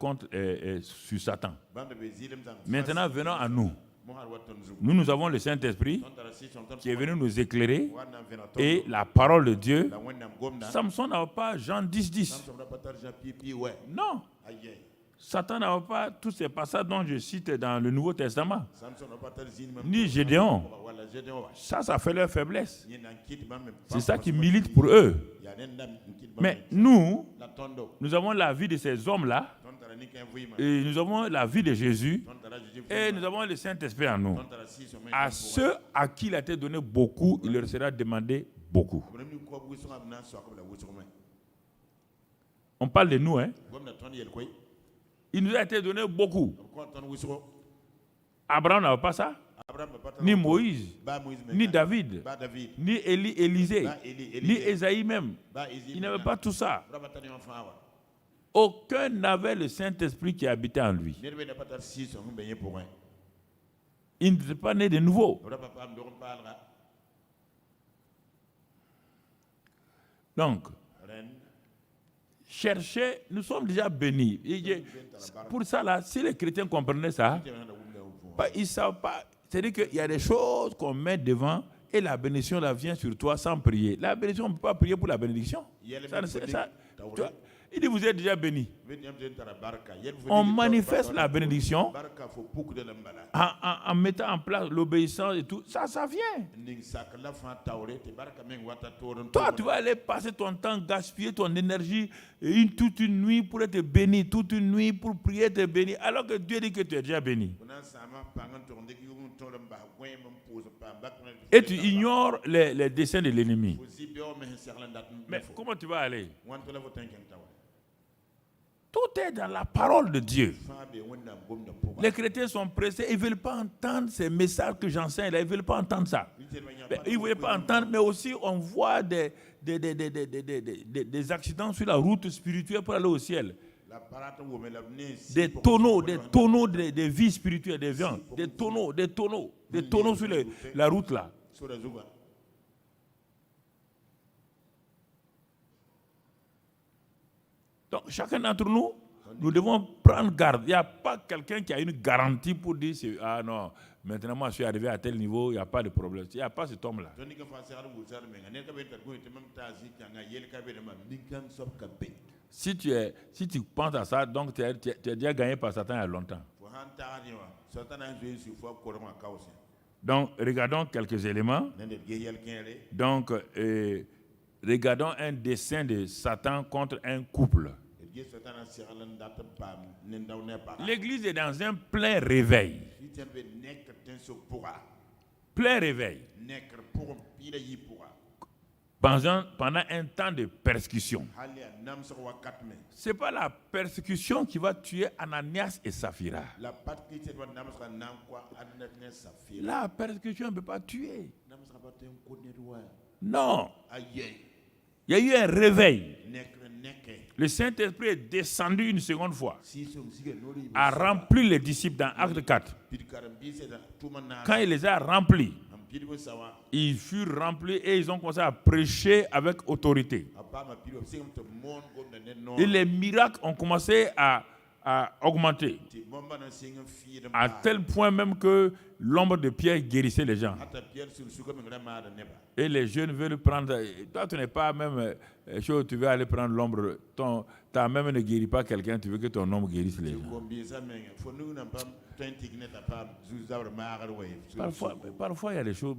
sur Satan. Maintenant, venons à nous. Nous avons le Saint-Esprit qui est venu nous éclairer et la parole de Dieu. Samson n'avait pas Jean 10. Non. Satan n'avait pas tous ces passages dont je cite dans le Nouveau Testament. Ni Gédéon. Ça fait leur faiblesse. C'est ça qui milite pour eux. Mais nous avons la vie de ces hommes-là. Et nous avons la vie de Jésus. Et nous avons le Saint-Esprit en nous. À ceux à qui il a été donné beaucoup, il leur sera demandé beaucoup. On parle de nous, hein? Il nous a été donné beaucoup. Abraham n'avait pas ça. Ni Moïse, ni David, ni Élisée, ni Ésaïe même. Il n'avait pas tout ça. Aucun n'avait le Saint-Esprit qui habitait en lui. Il n'était pas né de nouveau. Donc, cherchez, nous sommes déjà bénis. Pour ça, là, si les chrétiens comprenaient ça, ils ne savent pas. C'est-à-dire qu'il y a des choses qu'on met devant et la bénédiction là, vient sur toi sans prier. La bénédiction, on ne peut pas prier pour la bénédiction. Il dit, vous êtes déjà bénis. On manifeste la bénédiction en mettant en place l'obéissance et tout. Ça vient. Toi, tu vas aller passer ton temps, gaspiller ton énergie toute une nuit pour être béni, toute une nuit pour prier, être béni, alors que Dieu dit que tu es déjà béni. Et tu ignores les desseins de l'ennemi. Mais comment tu vas aller? Tout est dans la parole de Dieu. Les chrétiens sont pressés, ils ne veulent pas entendre ces messages que j'enseigne là, ils ne veulent pas entendre ça. Ils ne veulent pas entendre, mais aussi on voit des accidents sur la route spirituelle pour aller au ciel. Des tonneaux de vie spirituelle, des vents, des tonneaux sur la route là. Donc, chacun d'entre nous, nous devons prendre garde. Il n'y a pas quelqu'un qui a une garantie pour dire ah non, maintenant moi je suis arrivé à tel niveau, il n'y a pas de problème. Il n'y a pas cet homme-là. Si tu penses à ça, donc tu es déjà gagné par Satan il y a longtemps. Donc, regardons quelques éléments. Donc, regardons un dessein de Satan contre un couple. L'église est dans un plein réveil. Plein réveil. Pendant un temps de persécution. Ce n'est pas la persécution qui va tuer Ananias et Saphira. La persécution ne peut pas tuer. Non. Il y a eu un réveil. Le Saint-Esprit est descendu une seconde fois, a rempli les disciples dans Acte 4. Quand il les a remplis, Ils furent remplis et ils ont commencé à prêcher avec autorité. Et les miracles ont commencé à augmenter. À tel point même que l'ombre de Pierre guérissait les gens. Et les jeunes veulent prendre... Toi, tu n'es pas même... tu veux aller prendre l'ombre. Ta même ne guérit pas quelqu'un, tu veux que ton ombre guérisse les gens. Parfois il y a des choses...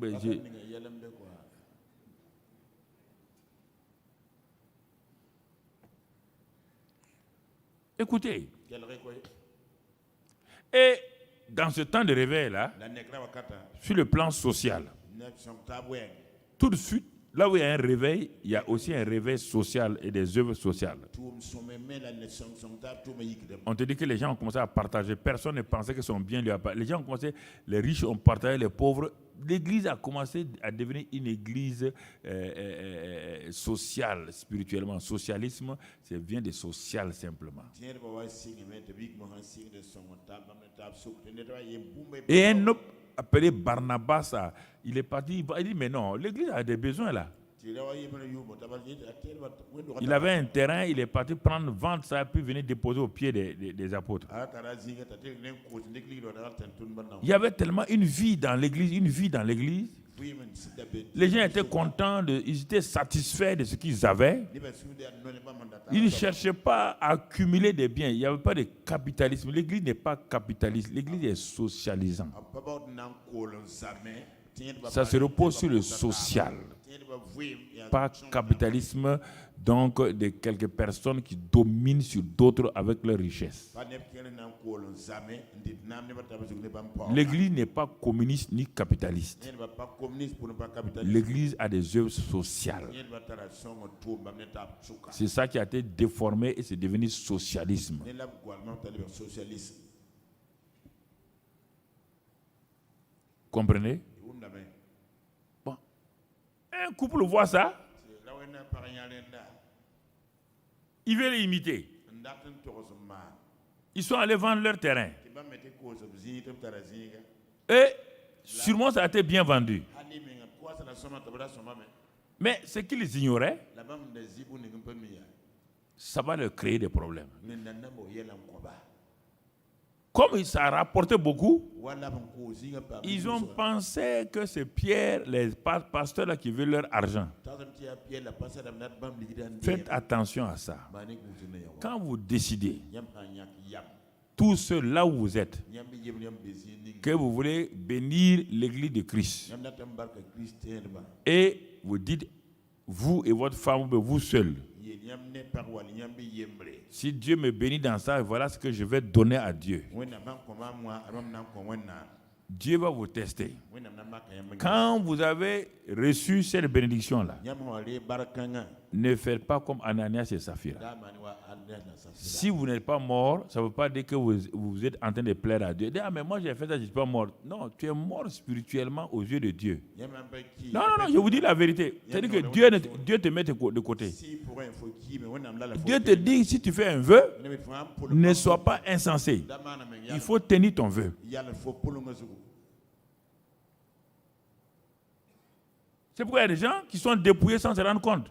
Écoutez. Et dans ce temps de réveil-là, sur le plan social, tout de suite, là où il y a un réveil, il y a aussi un réveil social et des œuvres sociales. On te dit que les gens ont commencé à partager. Personne ne pensait que son bien lui appartenait. Les gens ont commencé, les riches ont partagé, les pauvres. L'église a commencé à devenir une église sociale, spirituellement. Socialisme, ça vient de social simplement. Et un homme appelé Barnabas, il est parti, il dit mais non, l'église a des besoins là. Il avait un terrain, il est parti vendre ça, puis venir déposer aux pieds des apôtres. Il y avait tellement une vie dans l'église. Les gens étaient contents, ils étaient satisfaits de ce qu'ils avaient. Ils ne cherchaient pas à accumuler des biens. Il n'y avait pas de capitalisme. L'église n'est pas capitaliste, l'église est socialisante. Ça se repose sur le social. Pas capitalisme, donc de quelques personnes qui dominent sur d'autres avec leur richesse. L'église n'est pas communiste ni capitaliste. L'église a des œuvres sociales. C'est ça qui a été déformé et c'est devenu socialisme. Comprenez? Bon. Un couple voit ça. Ils veulent imiter. Ils sont allés vendre leur terrain. Et sûrement ça a été bien vendu. Mais ce qu'ils ignoraient, ça va leur créer des problèmes. Comme ça a rapporté beaucoup, ils ont pensé que c'est Pierre, les pasteurs là, qui veulent leur argent. Faites attention à ça. Quand vous décidez, tous ceux là où vous êtes, que vous voulez bénir l'église de Christ, et vous dites, vous et votre femme, vous seul, si Dieu me bénit dans ça, voilà ce que je vais donner à Dieu. Dieu va vous tester. Quand vous avez reçu cette bénédiction-là, ne faites pas comme Ananias et Saphira. Si vous n'êtes pas mort, ça ne veut pas dire que vous êtes en train de plaire à Dieu. Ah, mais moi j'ai fait ça, je ne suis pas mort. Non, tu es mort spirituellement aux yeux de Dieu. Non, je vous dis la vérité. C'est-à-dire que Dieu te met de côté. Dieu te dit, si tu fais un vœu, ne sois pas insensé. Il faut tenir ton vœu. C'est pourquoi il y a des gens qui sont dépouillés sans se rendre compte.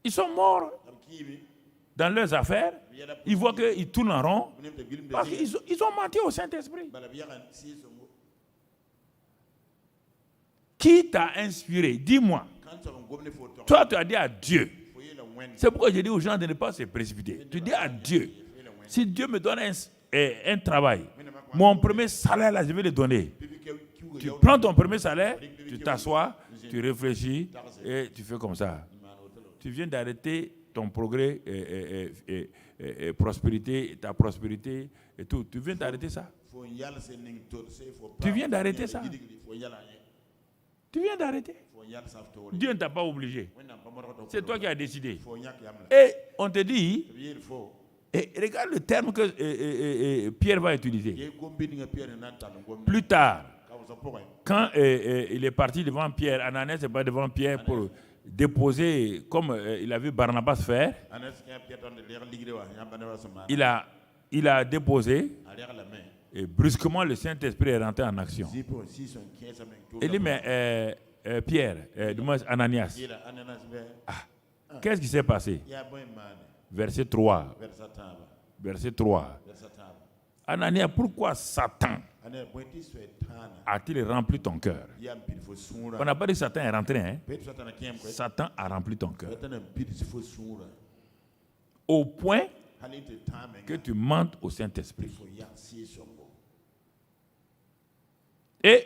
Ils sont morts dans leurs affaires. Ils voient qu'ils tournent en rond parce qu'ils ont menti au Saint-Esprit. Qui t'a inspiré? Dis-moi. Toi, tu as dit à Dieu. C'est pourquoi je dis aux gens de ne pas se précipiter. Tu dis à Dieu, si Dieu me donne un travail, mon premier salaire, là, je vais le donner. Tu prends ton premier salaire, tu t'assois, tu réfléchis et tu fais comme ça. Tu viens d'arrêter ton progrès et prospérité, ta prospérité et tout. Tu viens d'arrêter ça. Tu viens d'arrêter ça. Tu viens d'arrêter. Dieu ne t'a pas obligé. C'est toi qui as décidé. Et on te dit, et regarde le terme que Pierre va utiliser. Plus tard, quand il est parti devant Pierre, Ananias n'est pas devant Pierre pour déposer, comme il a vu Barnabas faire, il a déposé Et brusquement, le Saint-Esprit est rentré en action. Il dit, mais Pierre, Ananias, qu'est-ce qui s'est passé? Verset 3. Verset 3. Ananias, pourquoi Satan a-t-il rempli ton cœur? On n'a pas dit que Satan est rentré. Hein? Satan a rempli ton cœur. Au point que tu mentes au Saint-Esprit. Et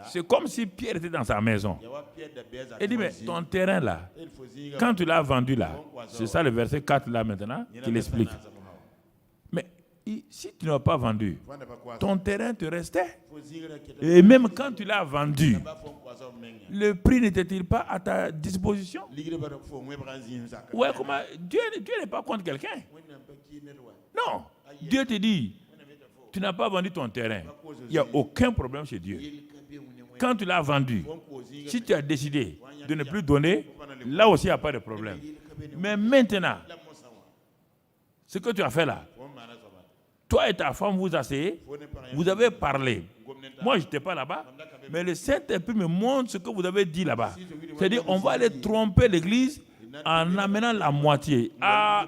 c'est comme si Pierre était dans sa maison. Il dit, mais ton terrain là, quand tu l'as vendu là, c'est ça le verset 4 là maintenant, qu'il explique. Mais si tu n'as pas vendu, ton terrain te restait. Et même quand tu l'as vendu, le prix n'était-il pas à ta disposition? Ouais, comment? Dieu n'est pas contre quelqu'un. Non. Dieu te dit, tu n'as pas vendu ton terrain. Il n'y a aucun problème chez Dieu. Quand tu l'as vendu, si tu as décidé de ne plus donner, là aussi il n'y a pas de problème. Mais maintenant, ce que tu as fait là, toi et ta femme vous asseyez, vous avez parlé. Moi, je n'étais pas là-bas, mais le Saint-Esprit me montre ce que vous avez dit là-bas. C'est-à-dire, on va aller tromper l'église en amenant la moitié. Ah,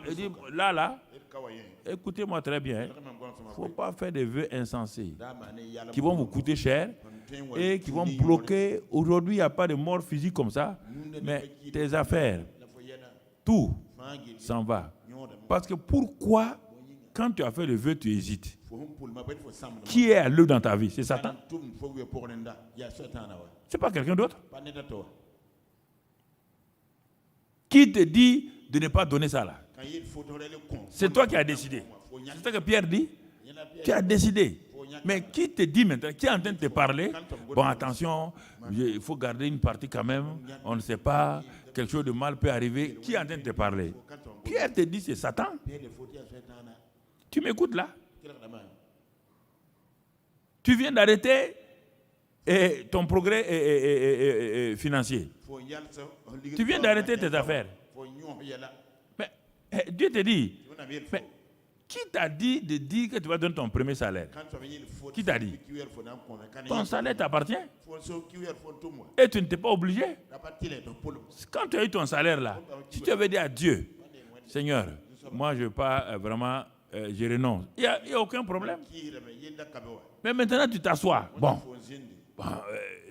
là, écoutez-moi très bien. Il ne faut pas faire des vœux insensés qui vont vous coûter cher et qui vont bloquer. Aujourd'hui, il n'y a pas de mort physique comme ça, mais tes affaires, tout s'en va. Parce que pourquoi, quand tu as fait le vœu, tu hésites? Qui est à l'œuvre dans ta vie? C'est Satan? C'est pas quelqu'un d'autre? Qui te dit de ne pas donner ça là? C'est toi qui as décidé. C'est ça que Pierre dit. Tu as décidé. Mais qui te dit maintenant, qui est en train de te parler? Bon, attention, il faut garder une partie quand même. On ne sait pas, quelque chose de mal peut arriver. Qui est en train de te parler? Pierre te dit, c'est Satan. Tu m'écoutes là? Tu viens d'arrêter ton progrès financier. Tu viens d'arrêter tes affaires. Mais Dieu te dit, mais qui t'a dit de dire que tu vas donner ton premier salaire? Qui t'a dit? Ton salaire t'appartient. Et tu ne t'es pas obligé. Quand tu as eu ton salaire là, si tu avais dit à Dieu, Seigneur, moi je ne veux pas vraiment, je renonce. Il n'y a aucun problème. Mais maintenant tu t'assois. Bon,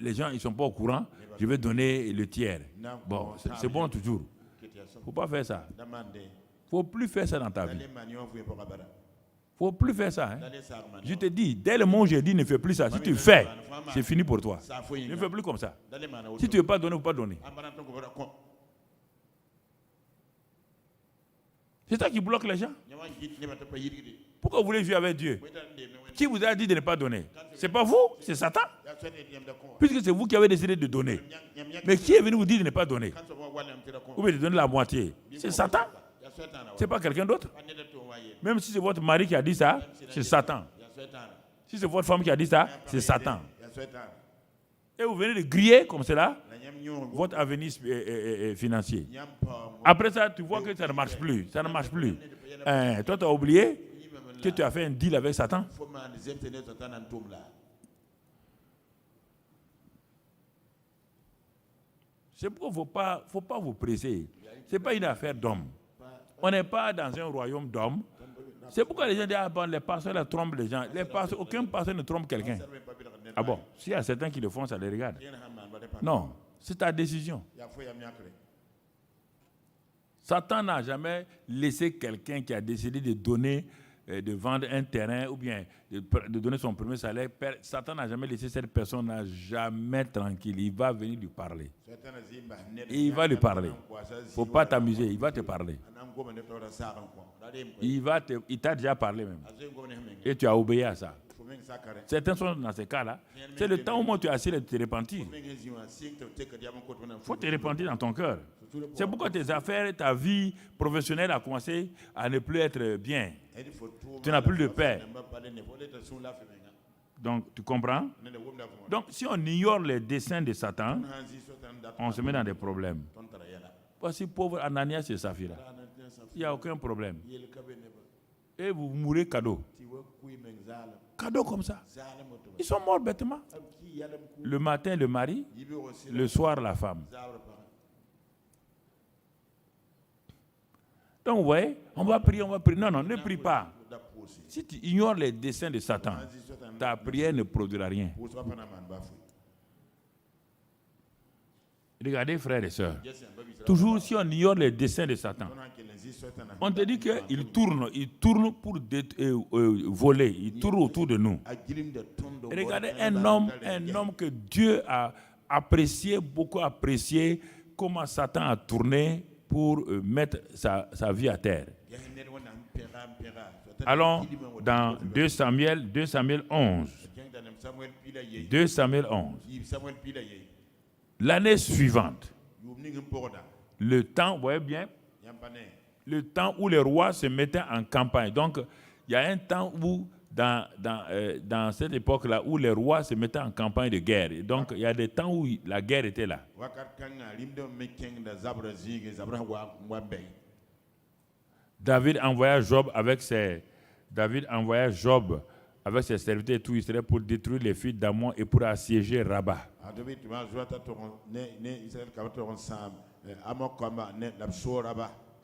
les gens ils ne sont pas au courant. Je vais donner le tiers. Bon, c'est bon toujours. Il ne faut pas faire ça. Il ne faut plus faire ça dans ta vie. Il ne faut plus faire ça. Hein. Je te dis, dès le moment où j'ai dit ne fais plus ça, si tu fais, c'est fini pour toi. Ne fais plus comme ça. Si tu ne veux pas donner, il ne faut pas donner. C'est ça qui bloque les gens. Pourquoi vous voulez vivre avec Dieu? Qui vous a dit de ne pas donner? Ce n'est pas vous, c'est Satan. Puisque c'est vous qui avez décidé de donner. Mais qui est venu vous dire de ne pas donner? Ou bien de donner la moitié? C'est Satan. Ce n'est pas quelqu'un d'autre. Même si c'est votre mari qui a dit ça, c'est Satan. Si c'est votre femme qui a dit ça, c'est Satan. Et vous venez de griller comme cela votre avenir financier. Après ça, tu vois que ça ne marche plus. Ça ne marche plus. Toi, tu as oublié que tu as fait un deal avec Satan. C'est pourquoi il ne faut pas vous presser. Ce n'est pas une affaire d'homme. On n'est pas dans un royaume d'hommes. C'est pourquoi les gens disent, ah bon, les pasteurs trompent les gens. Aucun pasteur ne trompe quelqu'un. Ah bon, s'il y a certains qui le font, ça les regarde. Non, c'est ta décision. Satan n'a jamais laissé quelqu'un qui a décidé de donner, de vendre un terrain ou bien de donner son premier salaire. Satan n'a jamais laissé cette personne jamais tranquille. Il va venir lui parler. Et il va lui parler. Il ne faut pas t'amuser, il va te parler. Il t'a déjà parlé même. Et tu as obéi à ça. Certains sont dans ces cas-là. C'est le temps où tu as essayé de te repentir. Il faut te repentir dans ton cœur. C'est pourquoi tes affaires, ta vie professionnelle a commencé à ne plus être bien. Tu n'as plus de paix. Donc, tu comprends? Donc, si on ignore les desseins de Satan, on se met dans des problèmes. Voici pauvre Ananias et Saphira. Il n'y a aucun problème. Et vous mourrez cadeau. Cadeau comme ça. Ils sont morts bêtement. Le matin, le mari, le soir, la femme. Donc, vous voyez, on va prier. Non, ne prie pas. Si tu ignores les desseins de Satan, ta prière ne produira rien. Regardez, frères et sœurs. Toujours, si on ignore les desseins de Satan, on te dit qu'il tourne pour voler, il tourne autour de nous. Regardez un homme que Dieu a apprécié, beaucoup apprécié, comment Satan a tourné pour mettre sa vie à terre. Allons dans 2 Samuel 11. 2 Samuel 11. L'année suivante, le temps, vous voyez bien, le temps où les rois se mettaient en campagne. Donc, il y a un temps où, dans cette époque-là, où les rois se mettaient en campagne de guerre. Et donc, il y a des temps où la guerre était là. David envoya Job avec ses serviteurs et tout Israël pour détruire les fils d'Ammon et pour assiéger Rabat.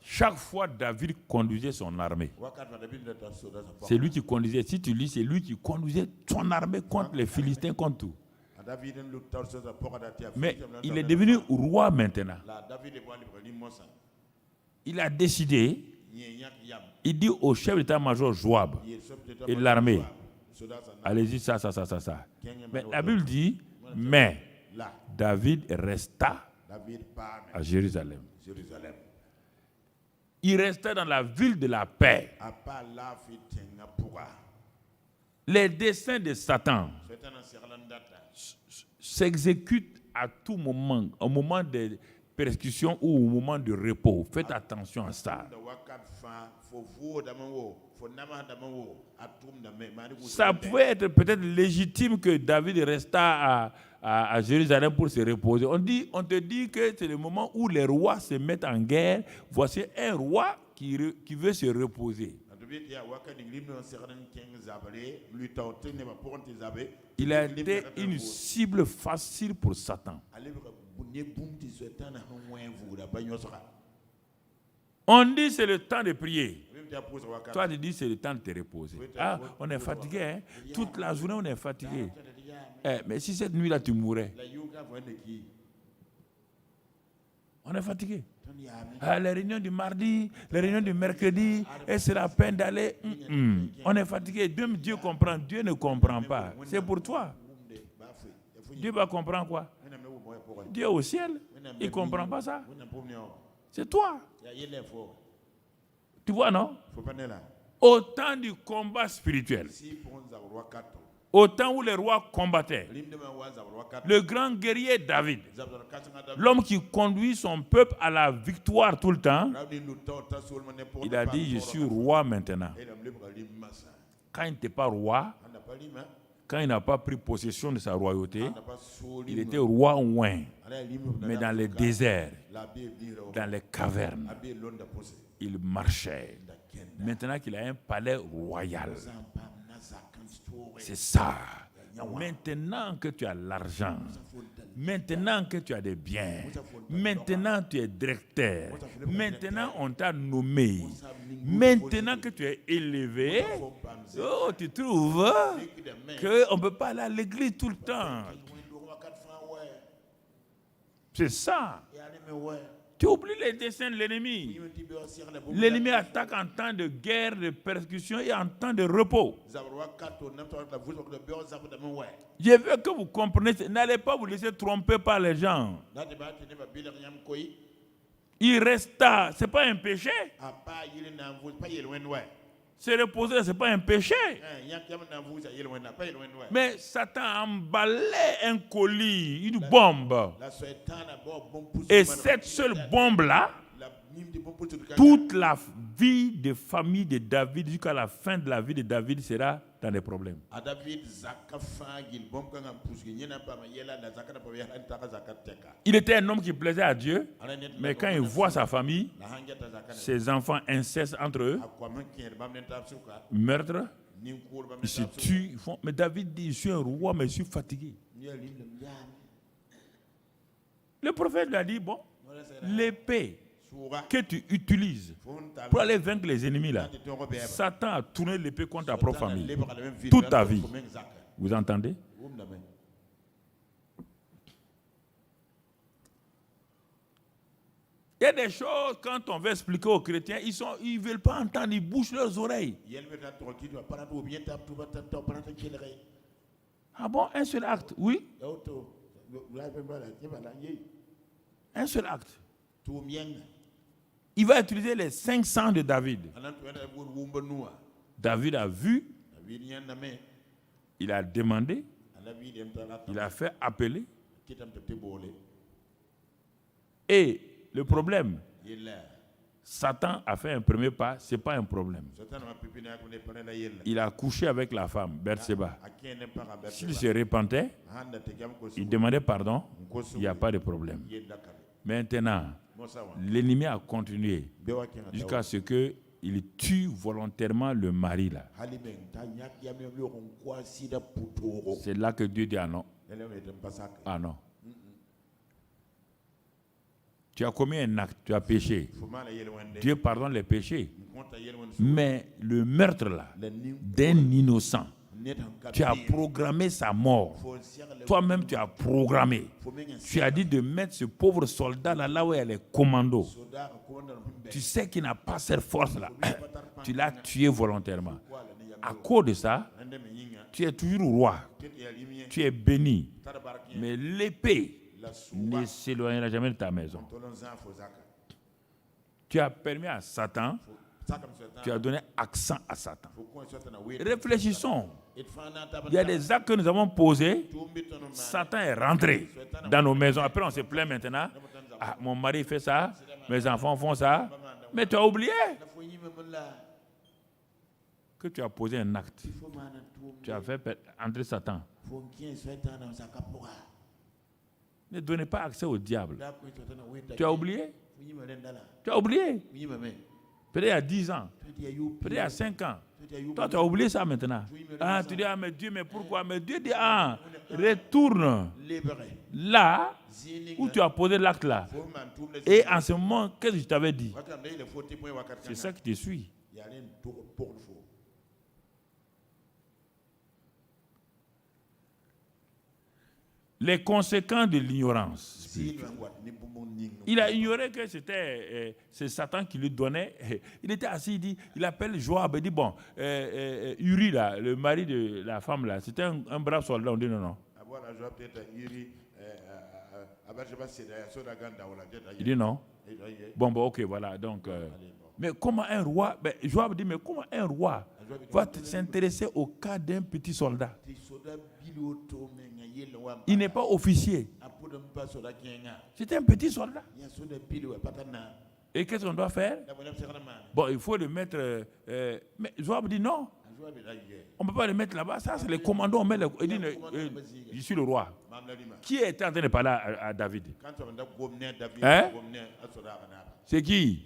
Chaque fois, David conduisait son armée. C'est lui qui conduisait. Si tu lis, c'est lui qui conduisait son armée contre les Philistins, contre tout. Mais il est devenu roi maintenant. Il a décidé, il dit au chef d'état-major Joab et l'armée, allez-y, ça. Mais la Bible dit, mais David resta à Jérusalem. Il restait dans la ville de la paix. Les desseins de Satan s'exécutent à tout moment, au moment des persécutions ou au moment de repos. Faites attention à ça. Ça pouvait être peut-être légitime que David resta à Jérusalem pour se reposer. On te dit que c'est le moment où les rois se mettent en guerre. Voici un roi qui veut se reposer. Il a été une cible facile pour Satan. On dit c'est le temps de prier. Toi, tu dis c'est le temps de te reposer. Ah, on est fatigué. Hein? Toute la journée, on est fatigué. Mais si cette nuit-là, tu mourrais. On est fatigué. Les réunions du mardi, les réunions du mercredi, et c'est la peine d'aller. On est fatigué. Même Dieu comprend. Dieu ne comprend pas. C'est pour toi. Dieu va comprendre quoi? Dieu au ciel. Il ne comprend pas ça. C'est toi. Tu vois, non? Au temps du combat spirituel, au temps où les rois combattaient, le grand guerrier David, l'homme qui conduit son peuple à la victoire tout le temps, il a dit, je suis roi maintenant. Quand il n'était pas roi, quand il n'a pas pris possession de sa royauté, il était roi ouin, mais dans les déserts, dans les cavernes, il marchait. Maintenant qu'il a un palais royal, c'est ça. Maintenant que tu as l'argent, maintenant que tu as des biens, maintenant tu es directeur, maintenant on t'a nommé, maintenant que tu es élevé, oh, tu trouves qu'on ne peut pas aller à l'église tout le temps. C'est ça. Tu oublies les desseins de l'ennemi. L'ennemi attaque en temps de guerre, de persécution et en temps de repos. Je veux que vous compreniez, n'allez pas vous laisser tromper par les gens. Il resta, ce n'est pas un péché. Se reposer, ce n'est pas un péché. Mais Satan a emballé un colis, une bombe. Et cette seule bombe-là Toute la vie de famille de David jusqu'à la fin de la vie de David sera dans des problèmes. Il était un homme qui plaisait à Dieu, mais quand il voit sa famille, ses enfants incestent entre eux, meurtre, ils se tuent. Mais David dit, je suis un roi, mais je suis fatigué. Le prophète lui a dit, bon, l'épée que tu utilises pour aller vaincre les ennemis là, Satan a tourné l'épée contre ta propre famille toute ta vie. Vous entendez? Il y a des choses, quand on veut expliquer aux chrétiens, ils ne veulent pas entendre, ils bouchent leurs oreilles. Ah bon, un seul acte, oui. Un seul acte. Il va utiliser les 500 de David. David a vu, il a demandé, il a fait appeler. Et le problème, Satan a fait un premier pas, ce n'est pas un problème. Il a couché avec la femme, Bathsheba. S'il se repentait, il demandait pardon, il n'y a pas de problème. Maintenant, l'ennemi a continué jusqu'à ce qu'il tue volontairement le mari là. C'est là que Dieu dit ah non. Ah non. Tu as commis un acte, tu as péché. Dieu pardonne les péchés. Mais le meurtre là, d'un innocent, tu as programmé sa mort. Toi-même, tu as programmé. Tu as dit de mettre ce pauvre soldat là où il y a les commandos. Tu sais qu'il n'a pas cette force-là. Tu l'as tué volontairement. À cause de ça, tu es toujours roi. Tu es béni. Mais l'épée ne s'éloignera jamais de ta maison. Tu as permis à Satan, tu as donné accent à Satan. Réfléchissons. Il y a des actes que nous avons posés. Satan est rentré dans nos maisons. Après, on se plaint maintenant. Ah, mon mari fait ça, mes enfants font ça. Mais tu as oublié que tu as posé un acte. Tu as fait entrer Satan. Ne donnez pas accès au diable. Tu as oublié? Tu as oublié? Peut-être il y a 10 ans. Peut-être il y a 5 ans. Toi, tu as oublié ça maintenant. Ah, tu dis, ah, mais Dieu, mais pourquoi? Mais Dieu dit, ah, retourne là où tu as posé l'acte là. Et en ce moment, qu'est-ce que je t'avais dit? C'est ça qui te suit. Les conséquences de l'ignorance spirituelle. Il a ignoré que c'est Satan qui lui donnait. Il était assis, il appelle Joab, il dit bon, Uri là, le mari de la femme là, c'était un brave soldat. On dit non. Il dit non. Bon, ok, voilà. Donc, mais comment un roi, Joab dit, mais comment un roi va s'intéresser au cas d'un petit soldat? Il n'est pas officier. C'est un petit soldat. Et qu'est-ce qu'on doit faire? Bon, il faut le mettre. Mais Joab dit non. On ne peut pas le mettre là-bas. Ça, c'est les commandos. Il dit je suis le roi. Qui était en train de parler à David? Hein? C'est qui?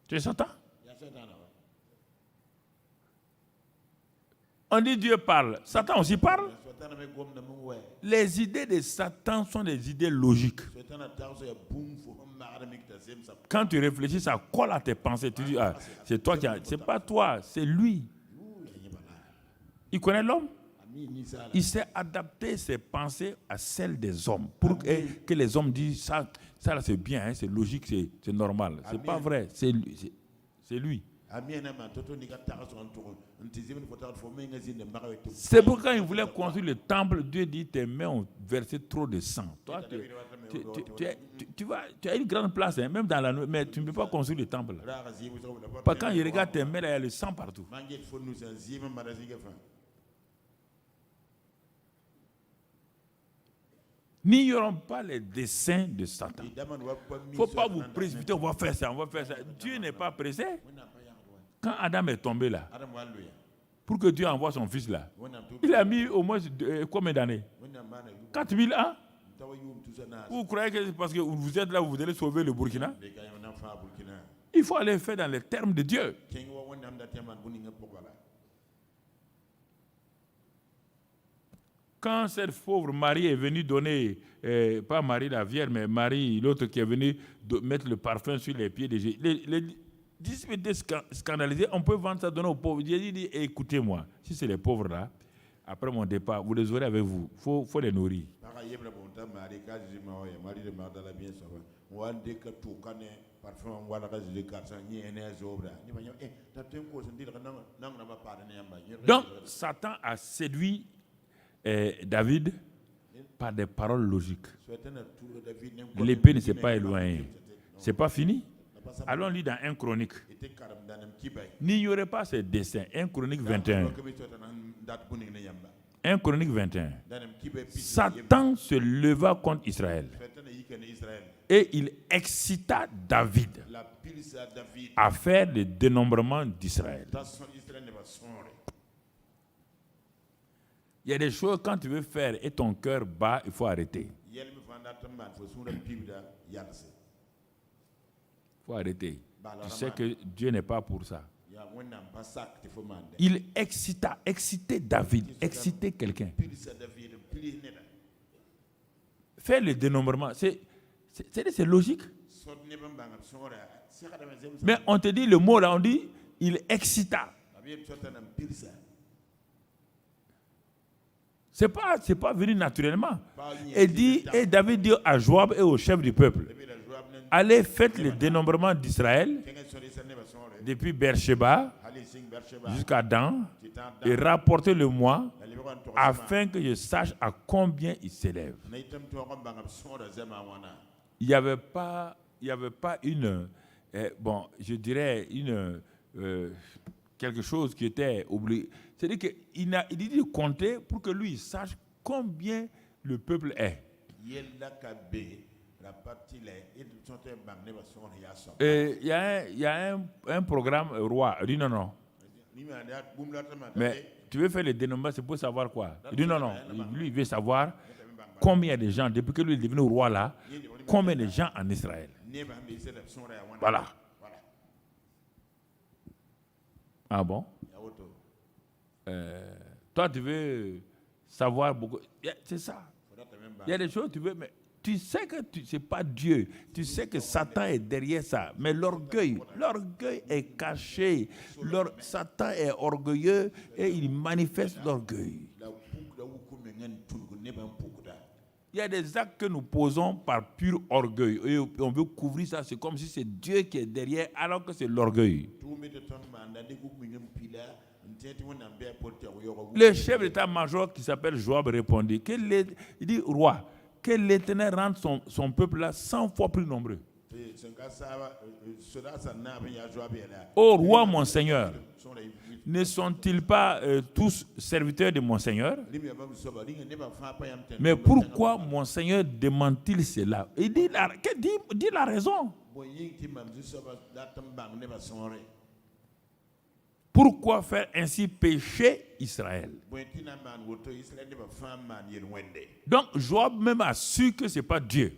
Tu es Satan? On dit Dieu parle. Satan aussi parle. Les idées de Satan sont des idées logiques. Quand tu réfléchis, ça colle à tes pensées. Tu dis, ah, c'est toi qui as... C'est pas toi, c'est lui. Il connaît l'homme. Il s'est adapté ses pensées à celles des hommes. Pour que les hommes disent, ça c'est bien, hein, c'est logique, c'est normal. C'est pas vrai, c'est lui. C'est pourquoi il voulait construire le temple. Dieu dit, tes mains ont versé trop de sang. Toi, tu as une grande place, hein, même dans la nuit, mais tu ne peux pas construire le temple. Parce que quand il regarde tes mains, il y a le sang partout. N'ignorons pas les desseins de Satan. Il ne faut pas vous précipiter, on va faire ça, on va faire ça. Dieu n'est pas pressé. Quand Adam est tombé là, pour que Dieu envoie son fils là, il a mis au moins combien d'années? 4000 ans. Vous croyez que c'est parce que vous êtes là, vous allez sauver le Burkina? Il faut aller faire dans les termes de Dieu. Quand cette pauvre Marie est venue donner, pas Marie la Vierge, mais Marie, l'autre qui est venue mettre le parfum sur les pieds de Jésus, les disciples étaient scandalisés, on peut vendre ça, donner aux pauvres. Jésus dit, écoutez-moi, si c'est les pauvres là, après mon départ, vous les aurez avec vous, il faut les nourrir. Donc, Satan a séduit David par des paroles logiques. L'épée ne s'est pas éloignée. C'est pas fini. Allons lire dans 1 Chronique. N'ignorez pas ses desseins. 1 Chronique 21. 1 Chronique 21. Satan se leva contre Israël. Et il excita David à faire le dénombrement d'Israël. Il y a des choses quand tu veux faire et ton cœur bat, il faut arrêter. Il faut arrêter. Tu sais que Dieu n'est pas pour ça. Il excitait David, excitait quelqu'un. Faire le dénombrement, c'est logique. Mais on te dit le mot là, on dit il excita. C'est pas venu naturellement. Et David dit à Joab et au chef du peuple, allez faites le dénombrement d'Israël depuis Beersheba jusqu'à Dan et rapportez-le-moi afin que je sache à combien il s'élève. Il n'y avait pas une, je dirais quelque chose qui était obligé. C'est-à-dire qu'il dit de compter pour que lui sache combien le peuple est. Il y a un programme roi. Il dit non. Mais tu veux faire le dénombrement, c'est pour savoir quoi? Il dit non. Lui, il veut savoir combien de gens, depuis que lui est devenu roi là, combien de gens en Israël. Voilà. Ah bon? Toi, tu veux savoir beaucoup. C'est ça. Il y a des choses que tu veux, mais tu sais que ce n'est pas Dieu. Tu sais que Satan est derrière ça. Mais l'orgueil est caché. Satan est orgueilleux et il manifeste l'orgueil. Il y a des actes que nous posons par pur orgueil. Et on veut couvrir ça. C'est comme si c'est Dieu qui est derrière, alors que c'est l'orgueil. Le chef d'état-major qui s'appelle Joab répondit, il dit, roi, que l'Éternel rende son peuple là 100 fois plus nombreux. Ô roi, mon Seigneur, ne sont-ils pas tous serviteurs de mon Seigneur? Mais pourquoi mon Seigneur demande-t-il cela? Il dit la raison. Pourquoi faire ainsi pécher Israël? Donc Joab même a su que ce n'est pas Dieu.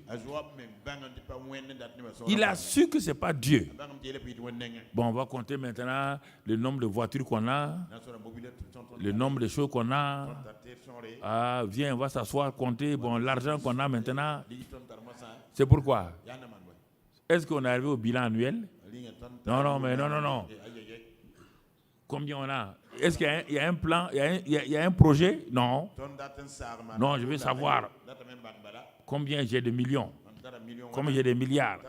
Il a su que ce n'est pas Dieu. Bon, on va compter maintenant le nombre de voitures qu'on a, le nombre de choses qu'on a. Ah, viens, on va s'asseoir, compter l'argent qu'on a maintenant. C'est pourquoi? Est-ce qu'on est arrivé au bilan annuel? Non. Combien on a? Est-ce qu'il y a un plan? Il y a un projet? Non. Non, je veux savoir combien j'ai de millions, combien j'ai de milliards.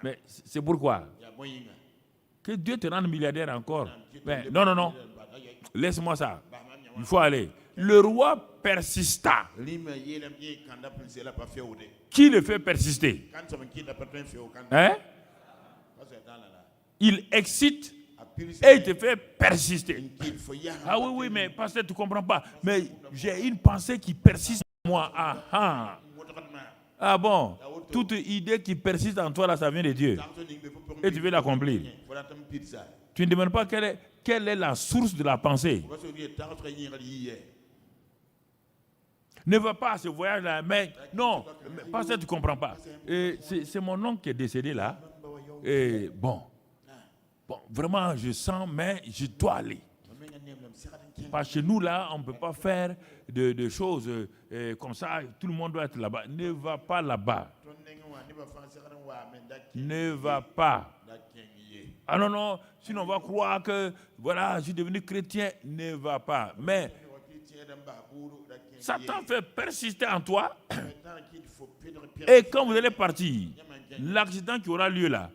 Mais c'est pourquoi? Que Dieu te rende milliardaire encore. Mais non. Laisse-moi ça. Il faut aller. Le roi persista. Qui le fait persister? Hein? Il excite et il te fait persister. Ah oui, mais pasteur, tu ne comprends pas. Mais j'ai une pensée qui persiste en moi. Ah bon, toute idée qui persiste en toi, là, ça vient de Dieu. Et tu veux l'accomplir. Tu ne demandes pas quelle est la source de la pensée. Ne va pas à ce voyage-là, mais non, parce que tu ne comprends pas. C'est mon oncle qui est décédé là. Et bon, vraiment, je sens, mais je dois aller. Parce que nous, là, on ne peut pas faire de choses comme ça. Tout le monde doit être là-bas. Ne va pas là-bas. Ne va pas. Ah non, non, sinon on va croire que, voilà, je suis devenu chrétien. Ne va pas. Mais Satan fait persister en toi. Et quand vous allez partir, l'accident qui aura lieu là,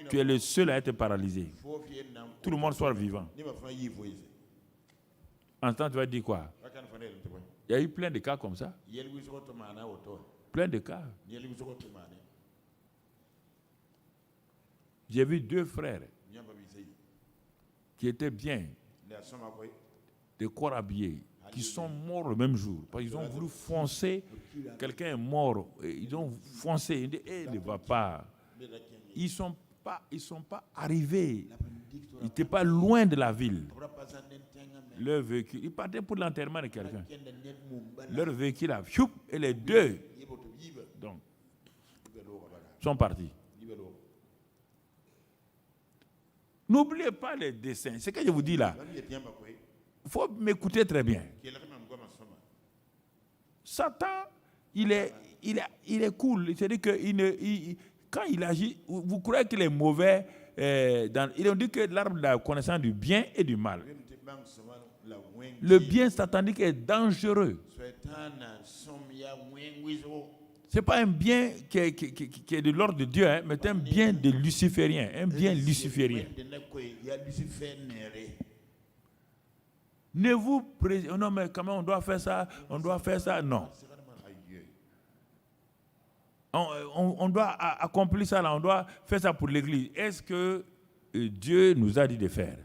tu es le seul à être paralysé. Tout le monde soit vivant. En ce temps, tu vas dire quoi? Il y a eu plein de cas comme ça. Plein de cas. J'ai vu 2 frères qui étaient bien, de corps habillés, qui sont morts le même jour. Parce qu'ils ont voulu foncer. Quelqu'un est mort. Ils ont foncé. Ils disent, il ne va pas. Ils ne sont pas arrivés. Ils n'étaient pas loin de la ville. Leur véhicule, ils partaient pour l'enterrement de quelqu'un. Leur véhicule a et les 2 donc, sont partis. N'oubliez pas les dessins. C'est ce que je vous dis là. Il faut m'écouter très bien. Satan, il est cool. C'est-à-dire que quand il agit, vous croyez qu'il est mauvais. Ils ont dit que l'arbre de la connaissance du bien et du mal. Le bien satanique est dangereux. Ce n'est pas un bien qui est de l'ordre de Dieu, hein, mais c'est un bien de luciférien. Un bien luciférien. Ne vous non, mais comment on doit faire ça? On doit faire ça? Non. On doit accomplir ça, là, on doit faire ça pour l'Église. Est-ce que Dieu nous a dit de faire?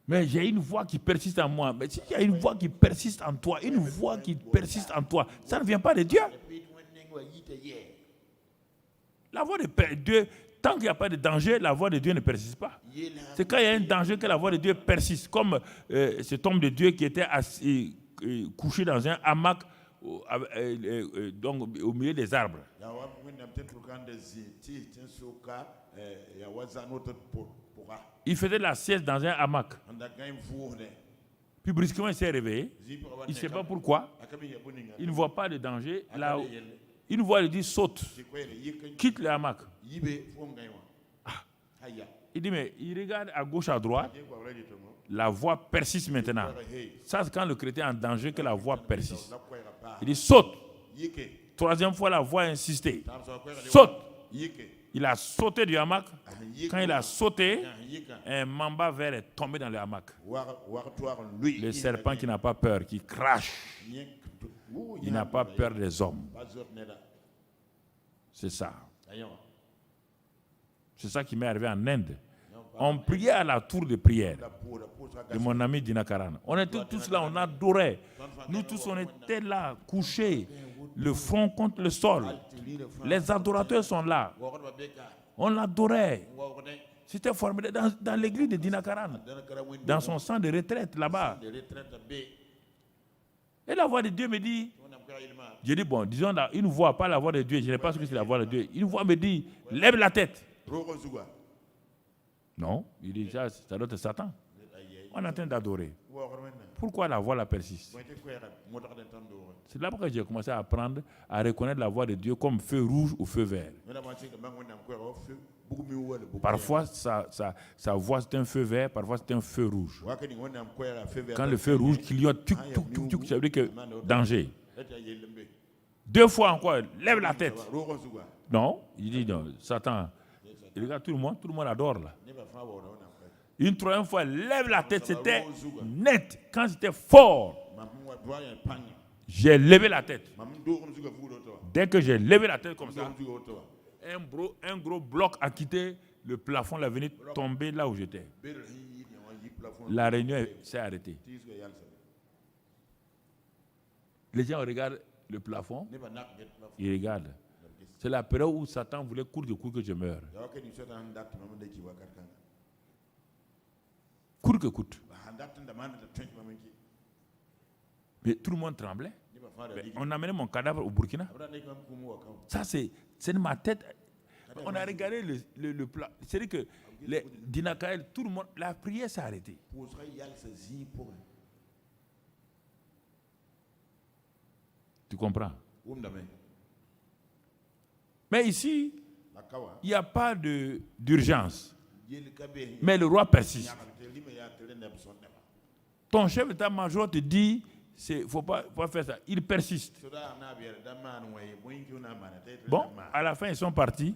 Mais j'ai une voix qui persiste en moi. Mais si il y a une voix qui persiste en toi, une voix qui persiste en toi, ça ne vient pas de Dieu. La voix de Dieu, tant qu'il n'y a pas de danger, la voix de Dieu ne persiste pas. C'est quand il y a un danger que la voix de Dieu persiste. Comme cet homme de Dieu qui était assis, couché dans un hamac donc, au milieu des arbres. Il faisait la sieste dans un hamac. Puis brusquement, il s'est réveillé. Il ne sait pas pourquoi. Il ne voit pas de danger. Là, une voix lui dit saute. Quitte le hamac. Il dit, mais il regarde à gauche, à droite. La voix persiste maintenant. Ça, c'est quand le chrétien est en danger que la voix persiste. Il dit saute. 3e fois, la voix a insisté. Saute. Il a sauté du hamac. Quand il a sauté, un mamba vert est tombé dans le hamac. Le serpent qui n'a pas peur, qui crache. Il n'a pas peur des hommes. C'est ça. C'est ça qui m'est arrivé en Inde. On priait à la tour de prière de mon ami Dinakaran. On était tous là, on adorait. Nous tous, on était là, couchés, le front contre le sol. Les adorateurs sont là. On l'adorait. C'était formidable dans l'église de Dinakaran, dans son centre de retraite là-bas. Et la voix de Dieu me dit, je dis, bon, disons là, une voix, pas la voix de Dieu, je ne sais pas ce que c'est la voix de Dieu. Une voix me dit, lève la tête. Non, il dit, ça doit être Satan. On est en train d'adorer. Pourquoi la voix la persiste? C'est là que j'ai commencé à apprendre à reconnaître la voix de Dieu comme feu rouge ou feu vert. Parfois, sa voix c'est un feu vert, parfois c'est un feu rouge. Quand le feu rouge clignote, ça veut dire que danger. 2 fois encore, lève la tête. Non, il dit non, Satan. Il regarde tout le monde adore là. Une 3e fois, lève la tête, c'était net. Quand c'était fort, j'ai levé la tête. Dès que j'ai levé la tête comme ça, un gros bloc a quitté le plafond, la venue tomber là où j'étais. La réunion s'est arrêtée. Les gens regardent le plafond, il regarde. C'est la période où Satan voulait court de court que je meure. Court que coûte. Mais tout le monde tremblait. Mais on a amené mon cadavre au Burkina. Ça, c'est de ma tête. On a regardé le plat. C'est-à-dire que les Dinakaël, tout le monde, la prière s'est arrêtée. Tu comprends? Mais ici, il n'y a pas d'urgence. Mais le roi persiste. Ton chef d'état-major te dit, il ne faut pas faire ça. Il persiste. Bon, à la fin, ils sont partis.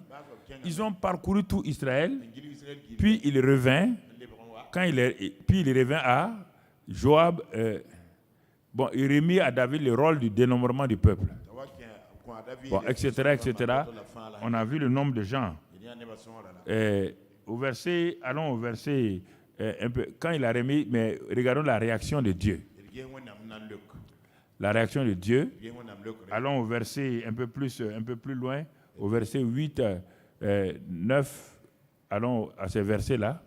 Ils ont parcouru tout Israël. Puis il revint. Puis il revint à Joab. Il remit à David le rôle du dénombrement du peuple. Bon, etc., etc. On a vu le nombre de gens. Allons au verset un peu. Quand il a remis, mais regardons la réaction de Dieu. La réaction de Dieu. Allons au verset un peu plus loin, au verset 8, 9. Allons à ces versets-là.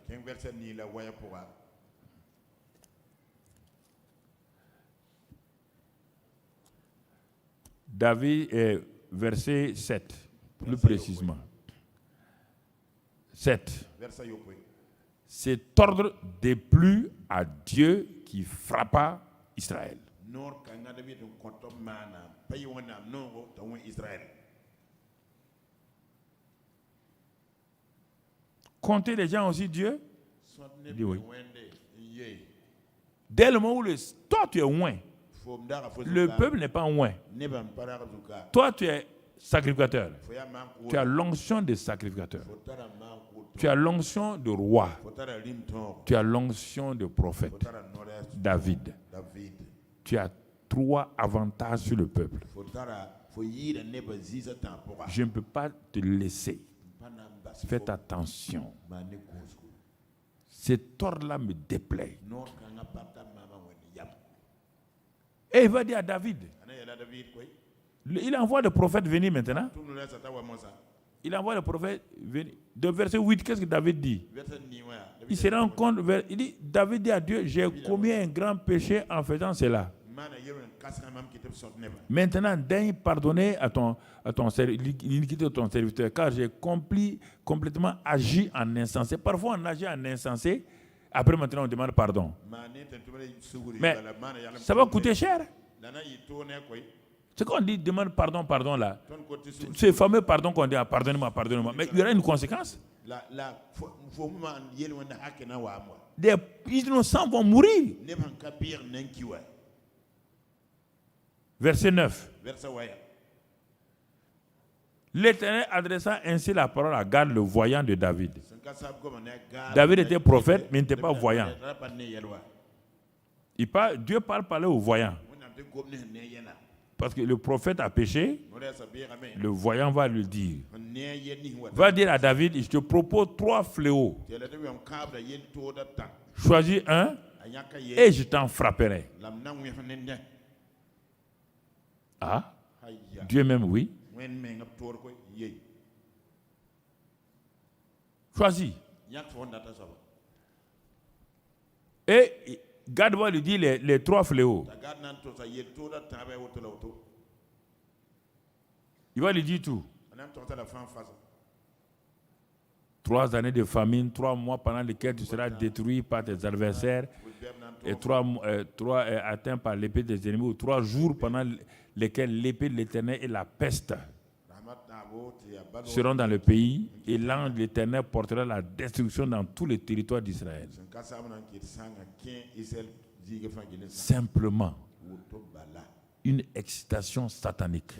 David, verset 7, plus précisément. 7. C'est ordre déplu à Dieu qui frappa Israël. Compter les gens aussi Dieu? Il dit oui. Dès le moment où toi tu es loin, le peuple n'est pas loin. Toi tu es sacrificateur. Tu as l'onction de sacrificateur. Tu as l'onction de roi. Tu as l'onction de prophète. David. Tu as 3 avantages sur le peuple. Je ne peux pas te laisser. Faites attention. Cet ordre-là me déplaît. Et il va dire à David. Il envoie le prophète venir maintenant. Il envoie le prophète venir. De verset 8, qu'est-ce que David dit? Il se rend compte. Il dit, David dit à Dieu, j'ai commis un grand péché en faisant cela. Maintenant, daigne pardonner à l'iniquité de ton serviteur, car j'ai complètement agi en insensé. Parfois, on agit en insensé, après maintenant, on demande pardon. Mais ça va coûter cher. C'est qu'on dit demande pardon là. Ce fameux pardon qu'on dit, pardonnez-moi. Mais il y aura une conséquence. Des innocents vont mourir. Verset 9. L'Éternel adressa ainsi la parole à Gad, le voyant de David. David était prophète, mais il n'était pas voyant. Dieu parlait au voyant. Parce que le prophète a péché, le voyant va lui dire. Va dire à David, je te propose 3 fléaux. Choisis un et je t'en frapperai. Ah, Dieu même, oui. Choisis. Et Gad va lui dire les 3 fléaux. Il va lui dire tout. 3 années de famine, 3 mois pendant lesquels tu seras détruit par tes adversaires, et 3 atteints par l'épée des ennemis, ou 3 jours pendant lesquels l'épée de l'Éternel et la peste seront dans le pays, et l'ange de l'Éternel portera la destruction dans tous les territoires d'Israël. Simplement, une excitation satanique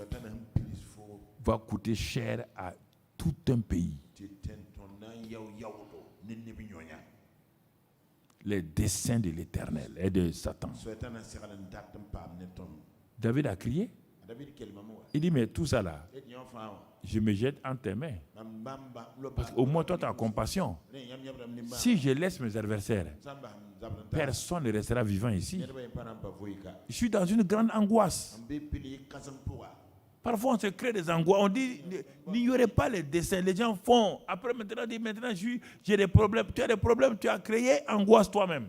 va coûter cher à tout un pays. Les desseins de l'Éternel et de Satan. David a crié. Il dit, mais tout ça là, je me jette entre tes mains. Parce qu'au moins toi, tu as compassion. Si je laisse mes adversaires, personne ne restera vivant ici. Je suis dans une grande angoisse. Parfois, on se crée des angoisses. On dit, n'ignorez pas les desseins. Les gens font. Après, maintenant, j'ai des problèmes. Tu as des problèmes, tu as créé angoisse toi-même.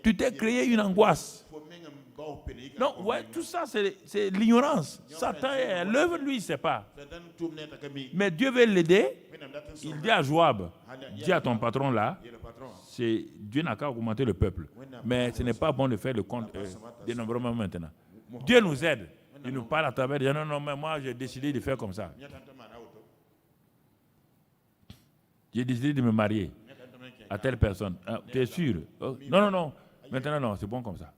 Tu t'es créé une angoisse. Non, ouais, tout ça, c'est l'ignorance. Satan est l'œuvre, lui, il ne sait pas. Mais Dieu veut l'aider. Il dit à Joab, dis à ton patron là, Dieu n'a qu'à augmenter le peuple. Mais ce n'est pas bon de faire le compte dénombrement maintenant. Dieu nous aide. Il nous parle à travers des gens. Non, mais moi, j'ai décidé de faire comme ça. J'ai décidé de me marier à telle personne. Tu es sûr? Non. Maintenant, non, c'est bon comme ça.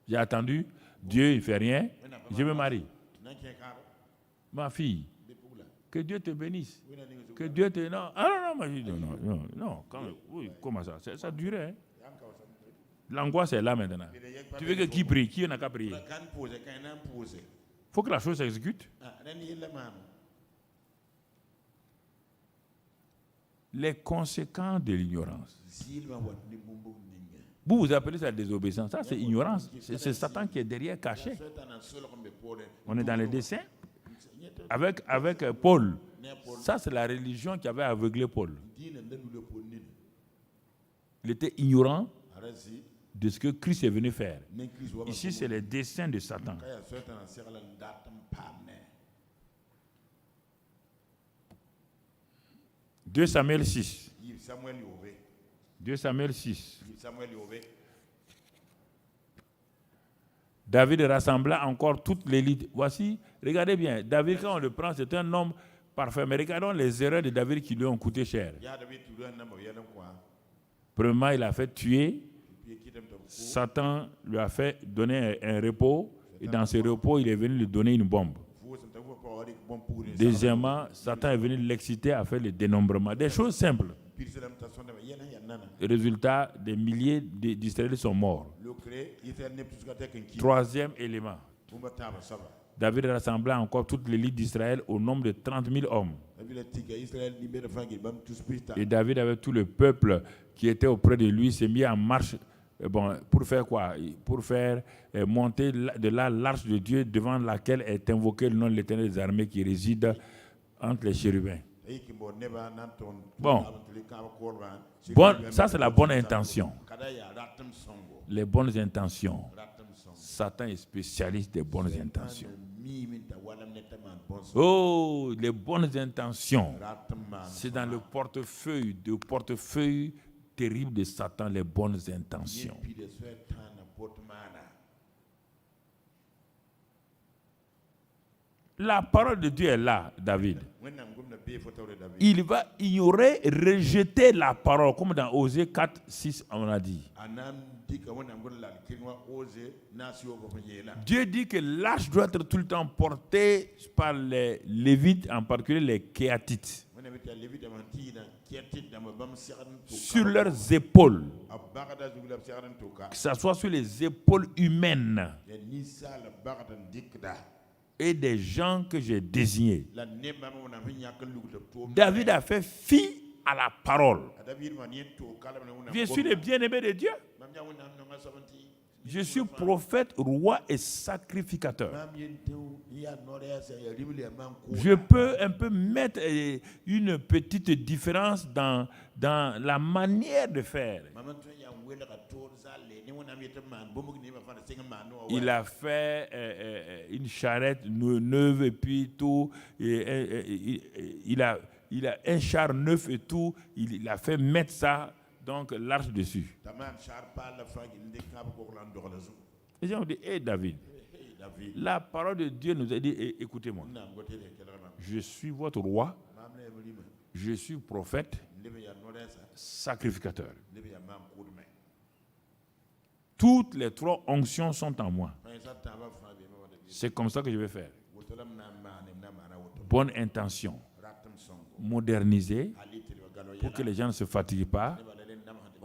J'ai attendu. Dieu, il ne fait rien. Je me marie. Ma fille, que Dieu te bénisse. Que Dieu te... Non, non. Oui, comment ça? Ça durait. Hein? L'angoisse est là maintenant. Tu veux que qui prie? Qui n'a qu'à prier? Il faut que la chose s'exécute. Les conséquences de l'ignorance. Vous appelez ça la désobéissance. Ça, c'est ignorance. C'est Satan qui est derrière, caché. On est dans les dessins. Avec Paul. Ça, c'est la religion qui avait aveuglé Paul. Il était ignorant de ce que Christ est venu faire. Ici, c'est les desseins de Satan. 2 Samuel 6. 2 Samuel 6. David rassembla encore toute l'élite. Voici, regardez bien, David, quand on le prend, c'est un homme parfait. Mais regardons les erreurs de David qui lui ont coûté cher. Premièrement, il a fait tuer. Satan lui a fait donner un repos. Et dans ce repos, il est venu lui donner une bombe. Deuxièmement, Satan est venu l'exciter à faire le dénombrement. Des choses simples. Résultat, des milliers d'Israéliens sont morts. Troisième élément. David rassembla encore toute l'élite d'Israël au nombre de 30 000 hommes. Et David avec tout le peuple qui était auprès de lui s'est mis en marche. Pour faire quoi? Pour faire monter de là l'arche de Dieu devant laquelle est invoqué le nom de l'Éternel des armées qui réside entre les chérubins. Bon, ça c'est la bonne intention. Les bonnes intentions. Satan est spécialiste des bonnes intentions. Oh, les bonnes intentions. C'est dans le portefeuille terrible de Satan, les bonnes intentions. La parole de Dieu est là, David. Il va ignorer, rejeter la parole, comme dans Osée 4, 6, on a dit. Dieu dit que l'arche doit être tout le temps portée par les Lévites, en particulier les Kéatites, sur leurs épaules, que ce soit sur les épaules humaines et des gens que j'ai désignés. David a fait fi à la parole. Je suis le bien-aimé de Dieu. Je suis prophète, roi et sacrificateur. Je peux un peu mettre une petite différence dans la manière de faire. Il a fait une charrette neuve et puis tout. Il a un char neuf et tout. Il a fait mettre ça, donc l'arche dessus. Les gens ont dit, hé David, la parole de Dieu nous a dit, écoutez-moi, je suis votre roi, je suis prophète, sacrificateur. Toutes les 3 onctions sont en moi. C'est comme ça que je vais faire. Bonne intention. Moderniser pour que les gens ne se fatiguent pas.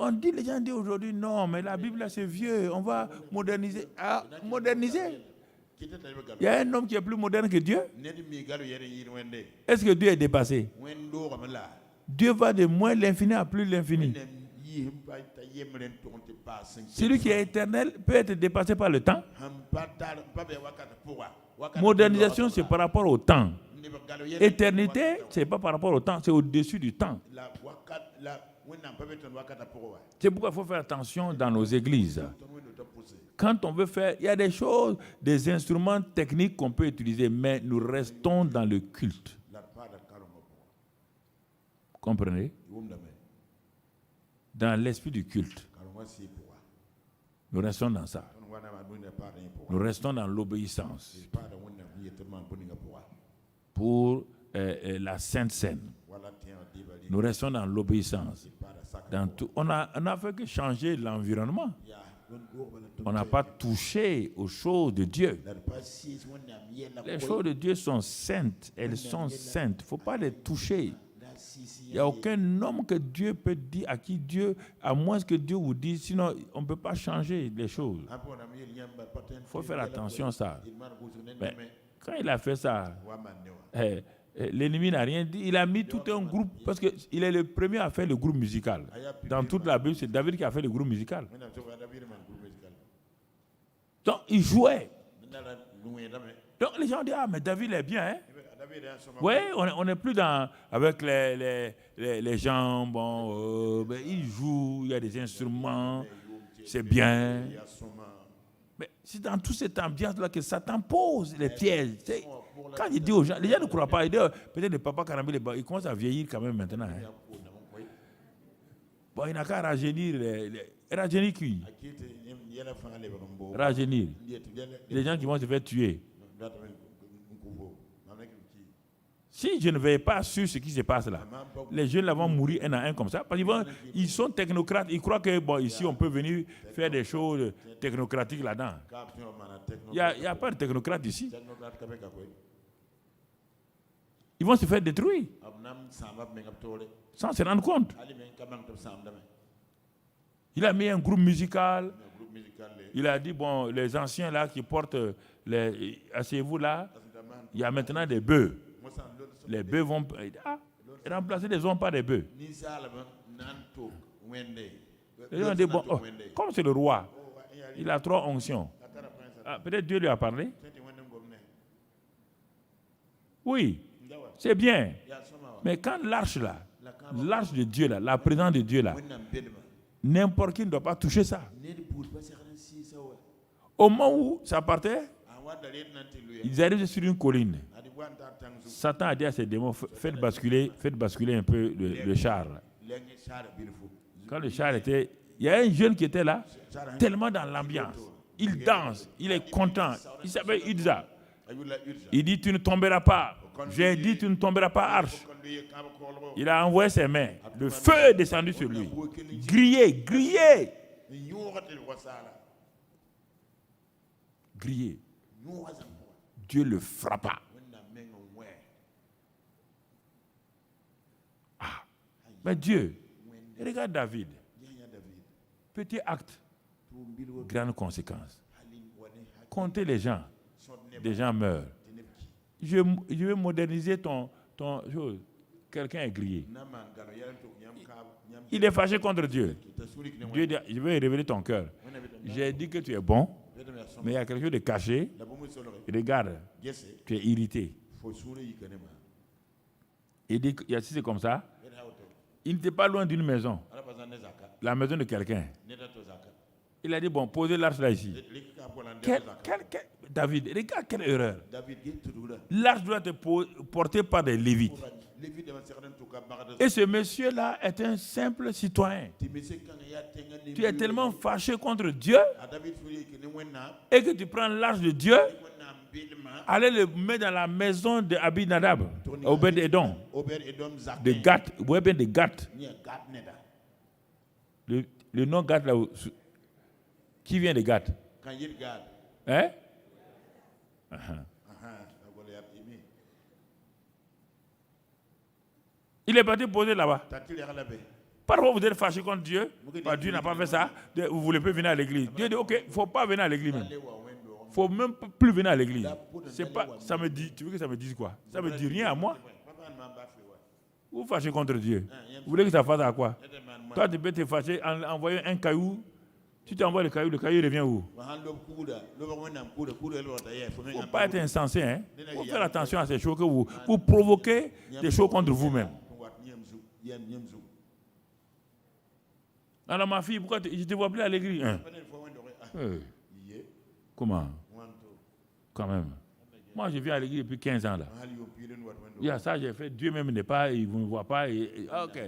Les gens disent aujourd'hui, non, mais la Bible, là, c'est vieux, on va moderniser. Ah, moderniser? Il y a un homme qui est plus moderne que Dieu. Est-ce que Dieu est dépassé? Dieu va de moins l'infini à plus l'infini. Celui qui est éternel peut être dépassé par le temps. Modernisation, c'est par rapport au temps. Éternité, ce n'est pas par rapport au temps, c'est au-dessus du temps. C'est pourquoi il faut faire attention dans nos églises. Quand on veut faire, il y a des choses, des instruments techniques qu'on peut utiliser, mais nous restons dans le culte. Comprenez? Dans l'esprit du culte. Nous restons dans ça. Nous restons dans l'obéissance. Pour la Sainte Seine. Nous restons dans l'obéissance. On a fait que changer l'environnement. On n'a pas touché aux choses de Dieu. Les choses de Dieu sont saintes. Elles sont saintes. Il ne faut pas les toucher. Il n'y a aucun homme que Dieu peut dire, à qui Dieu, à moins que Dieu vous dise, sinon on ne peut pas changer les choses. Il faut faire attention à ça. Mais quand il a fait ça, l'ennemi n'a rien dit. Il a mis tout un groupe, parce qu'il est le premier à faire le groupe musical. Dans toute la Bible, c'est David qui a fait le groupe musical. Donc, il jouait. Donc, les gens disent, ah, mais David est bien, hein? Oui, on n'est plus avec les gens, bon, il joue, il y a des instruments, c'est bien. Mais c'est dans toute cette ambiance-là que Satan pose les pièges. Quand il dit aux gens, les gens ne croient pas, il dit, peut-être le papa Karambi, il commence à vieillir quand même maintenant. Hein. Bon, il n'a qu'à rajeunir. Rajeunir qui? Rajeunir. Les gens qui vont se faire tuer. Si je ne vais pas sur ce qui se passe là, les jeunes là vont mourir un à un comme ça, parce qu'ils sont technocrates, ils croient que bon, ici on peut venir faire des choses technocratiques là-dedans. Il n'y a pas de technocrates ici. Ils vont se faire détruire sans se rendre compte. Il a mis un groupe musical. Il a dit, bon, les anciens là qui portent, asseyez-vous là, il y a maintenant des bœufs. Les bœufs vont remplacer les hommes par des bœufs. Les gens disent, bon, comme c'est le roi, il a 3 onctions. Ah, peut-être Dieu lui a parlé. Oui, c'est bien. Mais quand l'arche là, l'arche de Dieu là, la présence de Dieu là, n'importe qui ne doit pas toucher ça. Au moment où ça partait, ils arrivent sur une colline. Satan a dit à ses démons, faites basculer un peu le char. Quand le char était... Il y a un jeune qui était là, tellement dans l'ambiance. Il danse, il est content. Il s'appelle Idza. Il dit, tu ne tomberas pas. J'ai dit, tu ne tomberas pas, arche. Il a envoyé ses mains. Le feu est descendu sur lui. Grillé. Grillé. Dieu le frappa. Ah, mais Dieu, regarde David. Petit acte, grande conséquence. Comptez les gens. Des gens meurent. Je vais moderniser ton chose. Quelqu'un est grillé. Il est fâché contre Dieu. Dieu dit, je vais révéler ton cœur. J'ai dit que tu es bon, mais il y a quelque chose de caché. Regarde, tu es irrité. Il dit, si c'est comme ça, il n'était pas loin d'une maison. La maison de quelqu'un. Il a dit, bon, posez l'arche là ici. David, regarde quelle erreur. L'arche doit être portée par des Lévites. Et ce monsieur-là est un simple citoyen. Tu es tellement fâché contre Dieu et que tu prends l'arche de Dieu, allez le mettre dans la maison de Abinadab, Obed-Edom, de Gath, ou bien de Gath. Le nom Gath là, qui vient de Gath? Hein? Il est parti poser là-bas. Parfois, vous êtes fâché contre Dieu. Dieu n'a pas fait ça. Vous ne voulez plus venir à l'église. Dieu dit, ok, il ne faut pas venir à l'église même. Il ne faut même plus venir à l'église. C'est pas, ça me dit, tu veux que ça me dise quoi? Ça ne me dit rien à moi. Vous fâchez contre Dieu. Vous voulez que ça fasse à quoi? Toi, tu peux te fâcher en envoyant un caillou. Tu t'envoies le caillou revient où? Il ne faut pas être insensé. Hein? Il faut faire attention à ces choses que vous provoquez des choses contre vous-même. Alors ma fille, pourquoi je ne te vois plus à l'église? Hein? Comment? Quand même. Moi, je viens à l'église depuis 15 ans. Là. Il y a ça, j'ai fait. Dieu même n'est pas, il ne me voit pas. Ok.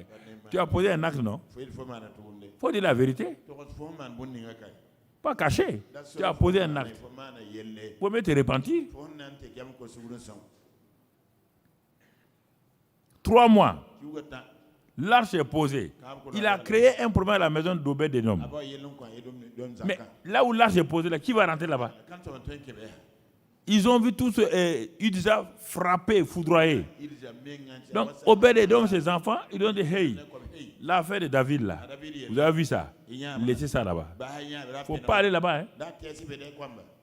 Tu as posé un acte, non? Il faut dire la vérité. Pas caché. Tu as posé un acte. Il faut même te repentir. 3 mois. L'arche est posée. Il a créé un problème à la maison d'Obed-Édom. Mais là où l'arche est posée, là, qui va rentrer là-bas? Ils ont vu tous Uza frapper, foudroyer. Donc, Obed-Édom, ses enfants, ils ont dit, hey, l'affaire de David, là, vous avez vu ça? Laissez ça là-bas. Il ne faut pas aller là-bas. Hein?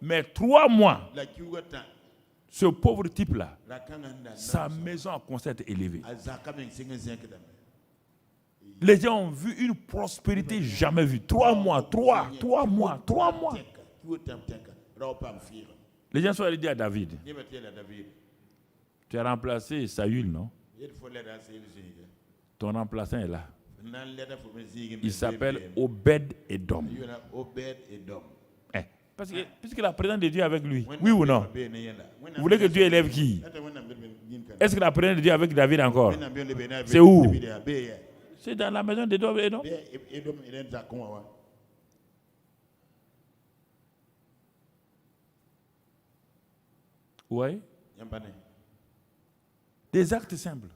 Mais 3 mois, ce pauvre type-là, sa maison a commencé à être élevée. Les gens ont vu une prospérité jamais vue. 3 mois. Les gens sont allés dire à David, tu as remplacé Saül, non? Ton remplaçant est là. Il s'appelle Obed-Édom. Puisque la présence de Dieu est avec lui, oui ou non? Vous voulez que Dieu élève qui? Est-ce que la présence de Dieu est avec David encore? C'est où? C'est dans la maison d'Obed-Édom. Oui. Des actes simples.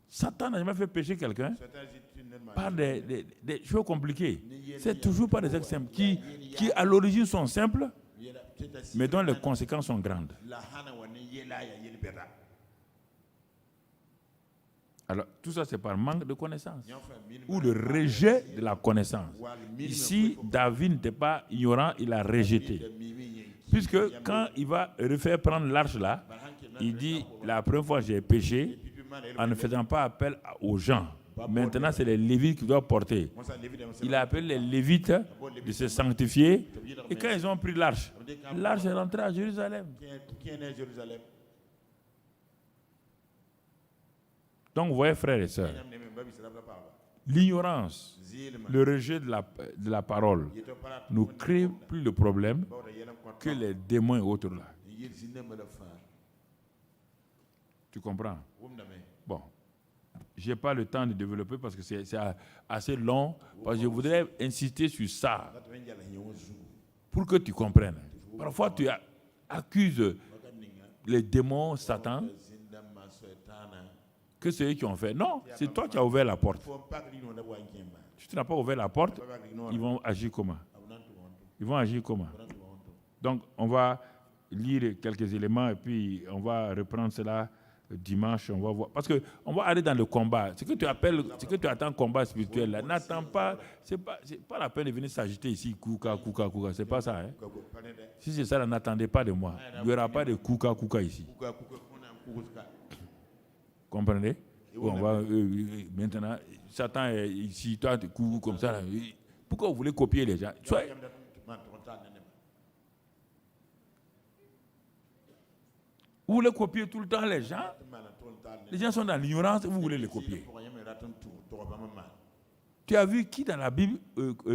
Satan n'a jamais fait pécher quelqu'un par des choses compliquées. C'est toujours par des actes simples qui à l'origine sont simples, mais dont les conséquences sont grandes. Alors, tout ça, c'est par manque de connaissance ou le rejet de la connaissance. Ici, David n'était pas ignorant, il a rejeté. Puisque quand il va refaire prendre l'arche là, il dit, la première fois j'ai péché en ne faisant pas appel aux gens. Maintenant, c'est les Lévites qui doivent porter. Il a appelé les Lévites de se sanctifier. Et quand ils ont pris l'arche est rentrée à Jérusalem. Donc, vous voyez, frères et sœurs, l'ignorance, le rejet de la parole nous crée plus de problèmes que les démons et autres là. Tu comprends? Bon, je n'ai pas le temps de développer parce que c'est assez long. Parce que je voudrais insister sur ça pour que tu comprennes. Parfois, tu accuses les démons, Satan, que c'est eux qui ont fait. Non, c'est toi qui as ouvert la porte. Si tu n'as pas ouvert la porte, ils vont agir comment? Donc, on va lire quelques éléments et puis on va reprendre cela dimanche. On va voir. Parce qu'on va aller dans le combat. Ce que tu attends combat spirituel, là, n'attends pas. C'est pas la peine de venir s'agiter ici, kouka. C'est pas ça. Hein? Si c'est ça, n'attendez pas de moi. Il n'y aura pas de kouka ici. Comprenez? On va, maintenant, Satan est ici, toi, tu cours comme ça. Là. Pourquoi vous voulez copier les gens? Vous voulez copier tout le temps les gens? Les gens sont dans l'ignorance et vous voulez les copier. Tu as vu qui dans la Bible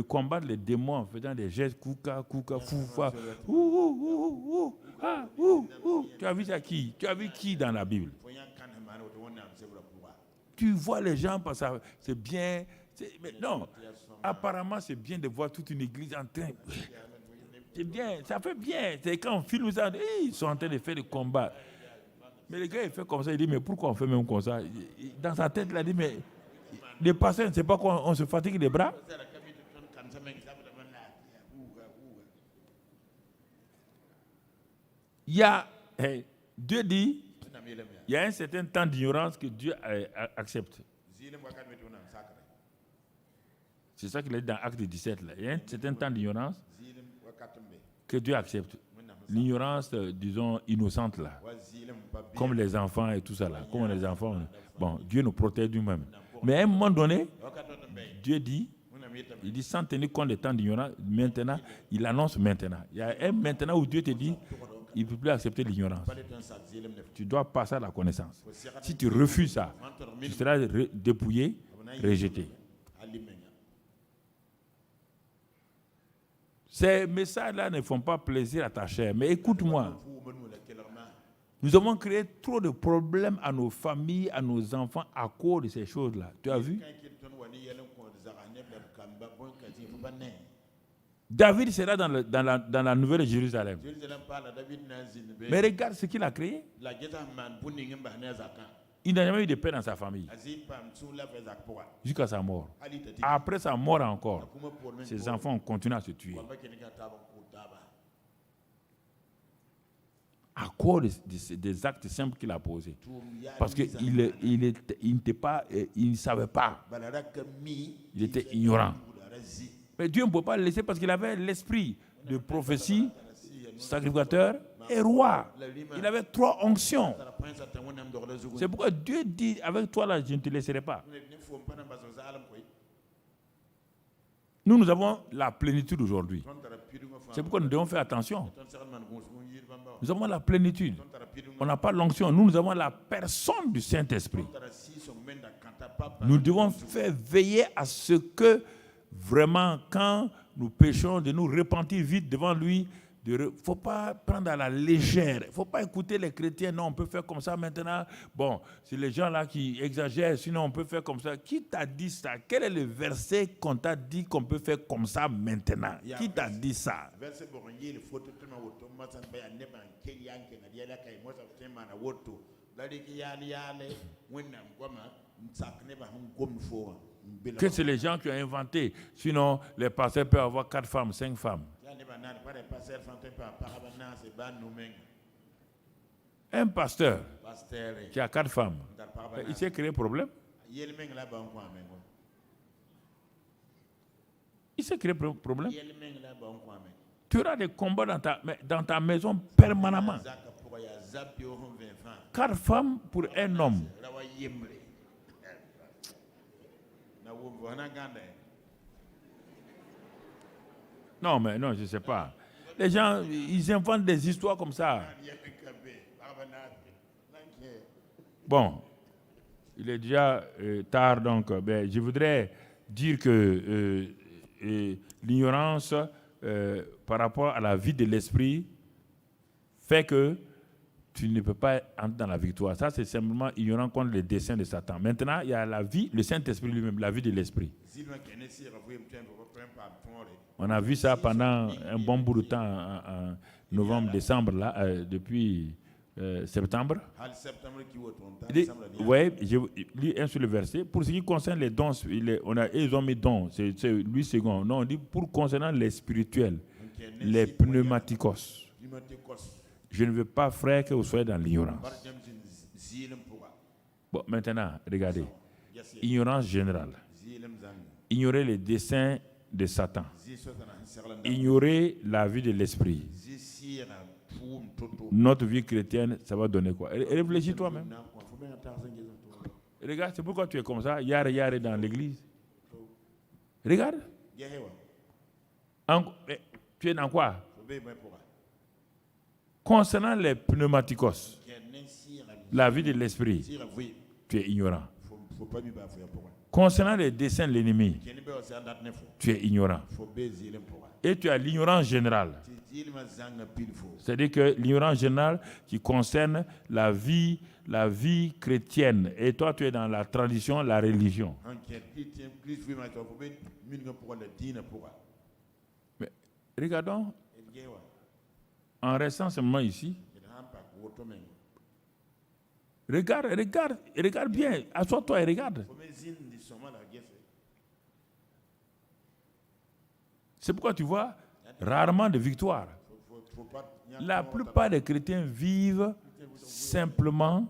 combattre les démons en faisant des gestes kouka, foufa, Tu as vu ça qui? Tu as vu qui dans la Bible? Tu vois les gens parce que c'est bien. Mais non, apparemment c'est bien de voir toute une église en train. C'est bien, ça fait bien. C'est quand on filme ça, ils sont en train de faire des combats. Mais le gars il fait comme ça, il dit mais pourquoi on fait même comme ça? Dans sa tête il a dit mais les pasteurs ne savent pas qu'on se fatigue les bras. Il y a Dieu dit. Il y a un certain temps d'ignorance que Dieu accepte. C'est ça qu'il a dit dans Acte 17. Là. Il y a un certain temps d'ignorance que Dieu accepte. L'ignorance, disons, innocente, là. Comme les enfants et tout ça, là. Comme les enfants. Bon, Dieu nous protège lui-même. Mais à un moment donné, Dieu dit, il dit sans tenir compte des temps d'ignorance, maintenant, il annonce maintenant. Il y a un maintenant où Dieu te dit, il ne peut plus accepter l'ignorance. Tu dois passer à la connaissance. Si tu refuses ça, tu seras dépouillé, rejeté. Ces messages-là ne font pas plaisir à ta chair. Mais écoute-moi. Nous avons créé trop de problèmes à nos familles, à nos enfants à cause de ces choses-là. Tu as vu? David sera dans la nouvelle Jérusalem. Mais regarde ce qu'il a créé. Il n'a jamais eu de paix dans sa famille. Jusqu'à sa mort. Après sa mort encore, ses enfants ont continué à se tuer. À cause des actes simples qu'il a posés. Parce qu'il ne savait pas. Il était ignorant. Mais Dieu ne peut pas le laisser parce qu'il avait l'esprit de prophétie, sacrificateur et roi. Il avait 3 onctions. C'est pourquoi Dieu dit, avec toi là, je ne te laisserai pas. Nous avons la plénitude aujourd'hui. C'est pourquoi nous devons faire attention. Nous avons la plénitude. On n'a pas l'onction. Nous avons la personne du Saint-Esprit. Nous devons faire veiller à ce que, vraiment, quand nous péchons, de nous repentir vite devant lui. Il ne faut pas prendre à la légère. Il ne faut pas écouter les chrétiens. Non, on peut faire comme ça maintenant. Bon, c'est les gens là qui exagèrent. Sinon, on peut faire comme ça. Qui t'a dit ça? Quel est le verset qu'on t'a dit qu'on peut faire comme ça maintenant? Qui t'a dit ça? Que c'est les gens qui ont inventé. Sinon, les pasteurs peuvent avoir 4 femmes, 5 femmes. Un pasteur qui a 4 femmes, il s'est créé un problème. Il s'est créé un problème. Tu auras des combats dans ta maison permanemment. 4 femmes pour un homme. Non, mais non, je ne sais pas. Les gens, ils inventent des histoires comme ça. Bon, il est déjà tard, donc je voudrais dire que l'ignorance par rapport à la vie de l'esprit fait que tu ne peux pas entrer dans la victoire. Ça, c'est simplement ignorant contre les desseins de Satan. Maintenant, il y a la vie, le Saint-Esprit lui-même, la vie de l'esprit. On a vu ça pendant un bon bout de temps en novembre, décembre, là, depuis septembre. Oui, je lis un sur le verset. Pour ce qui concerne les dons, ils ont mis dons, c'est lui second. Non, on dit pour concernant les spirituels, les pneumatikos. Je ne veux pas, frère, que vous soyez dans l'ignorance. Bon, maintenant, regardez. Ignorance générale. Ignorer les desseins de Satan. Ignorer la vie de l'esprit. Notre vie chrétienne, ça va donner quoi? Réfléchis toi-même. Regarde, c'est pourquoi tu es comme ça, yare dans l'église. Regarde. Tu es dans quoi? Concernant les pneumatikos, la vie de l'esprit, tu es ignorant. Concernant les desseins de l'ennemi, tu es ignorant. Et tu as l'ignorance générale. C'est-à-dire que l'ignorance générale qui concerne la vie chrétienne. Et toi, tu es dans la tradition, la religion. Mais regardons, en restant seulement ici, regarde bien, assois-toi et regarde. C'est pourquoi tu vois rarement de victoire. La plupart des chrétiens vivent simplement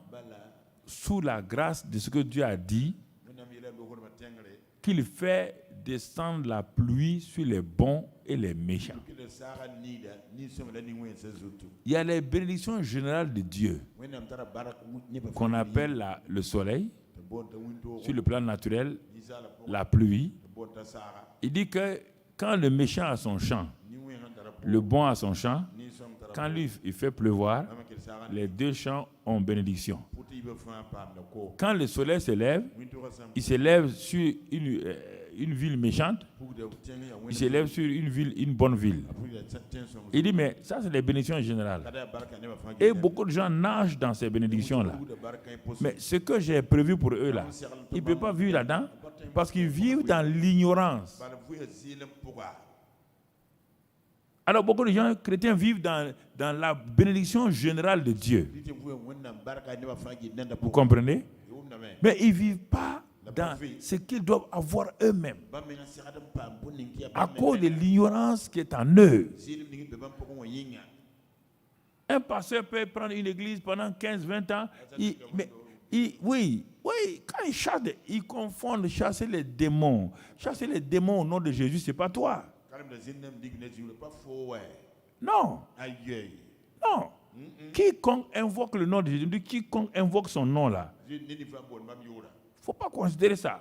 sous la grâce de ce que Dieu a dit qu'il fait descendre la pluie sur les bons et les méchants. Il y a les bénédictions générales de Dieu qu'on appelle le soleil, sur le plan naturel, la pluie. Il dit que quand le méchant a son champ, le bon a son champ, quand lui il fait pleuvoir, les deux champs ont bénédiction. Quand le soleil se lève, il se lève sur une ville méchante, il se lève sur une bonne ville. Il dit, mais ça c'est les bénédictions générales. Et beaucoup de gens nagent dans ces bénédictions-là. Mais ce que j'ai prévu pour eux là, ils ne peuvent pas vivre là-dedans parce qu'ils vivent dans l'ignorance. Alors beaucoup de gens chrétiens vivent dans la bénédiction générale de Dieu. Vous comprenez? Mais ils ne vivent pas dans ce qu'ils doivent avoir eux-mêmes. À cause de l'ignorance qui est en eux. Un pasteur peut prendre une église pendant 15-20 ans. Oui, quand il chasse, il confond chasser les démons. Chasser les démons au nom de Jésus, ce n'est pas toi. Non. Non. Quiconque invoque le nom de Jésus, quiconque invoque son nom là, il ne faut pas considérer ça.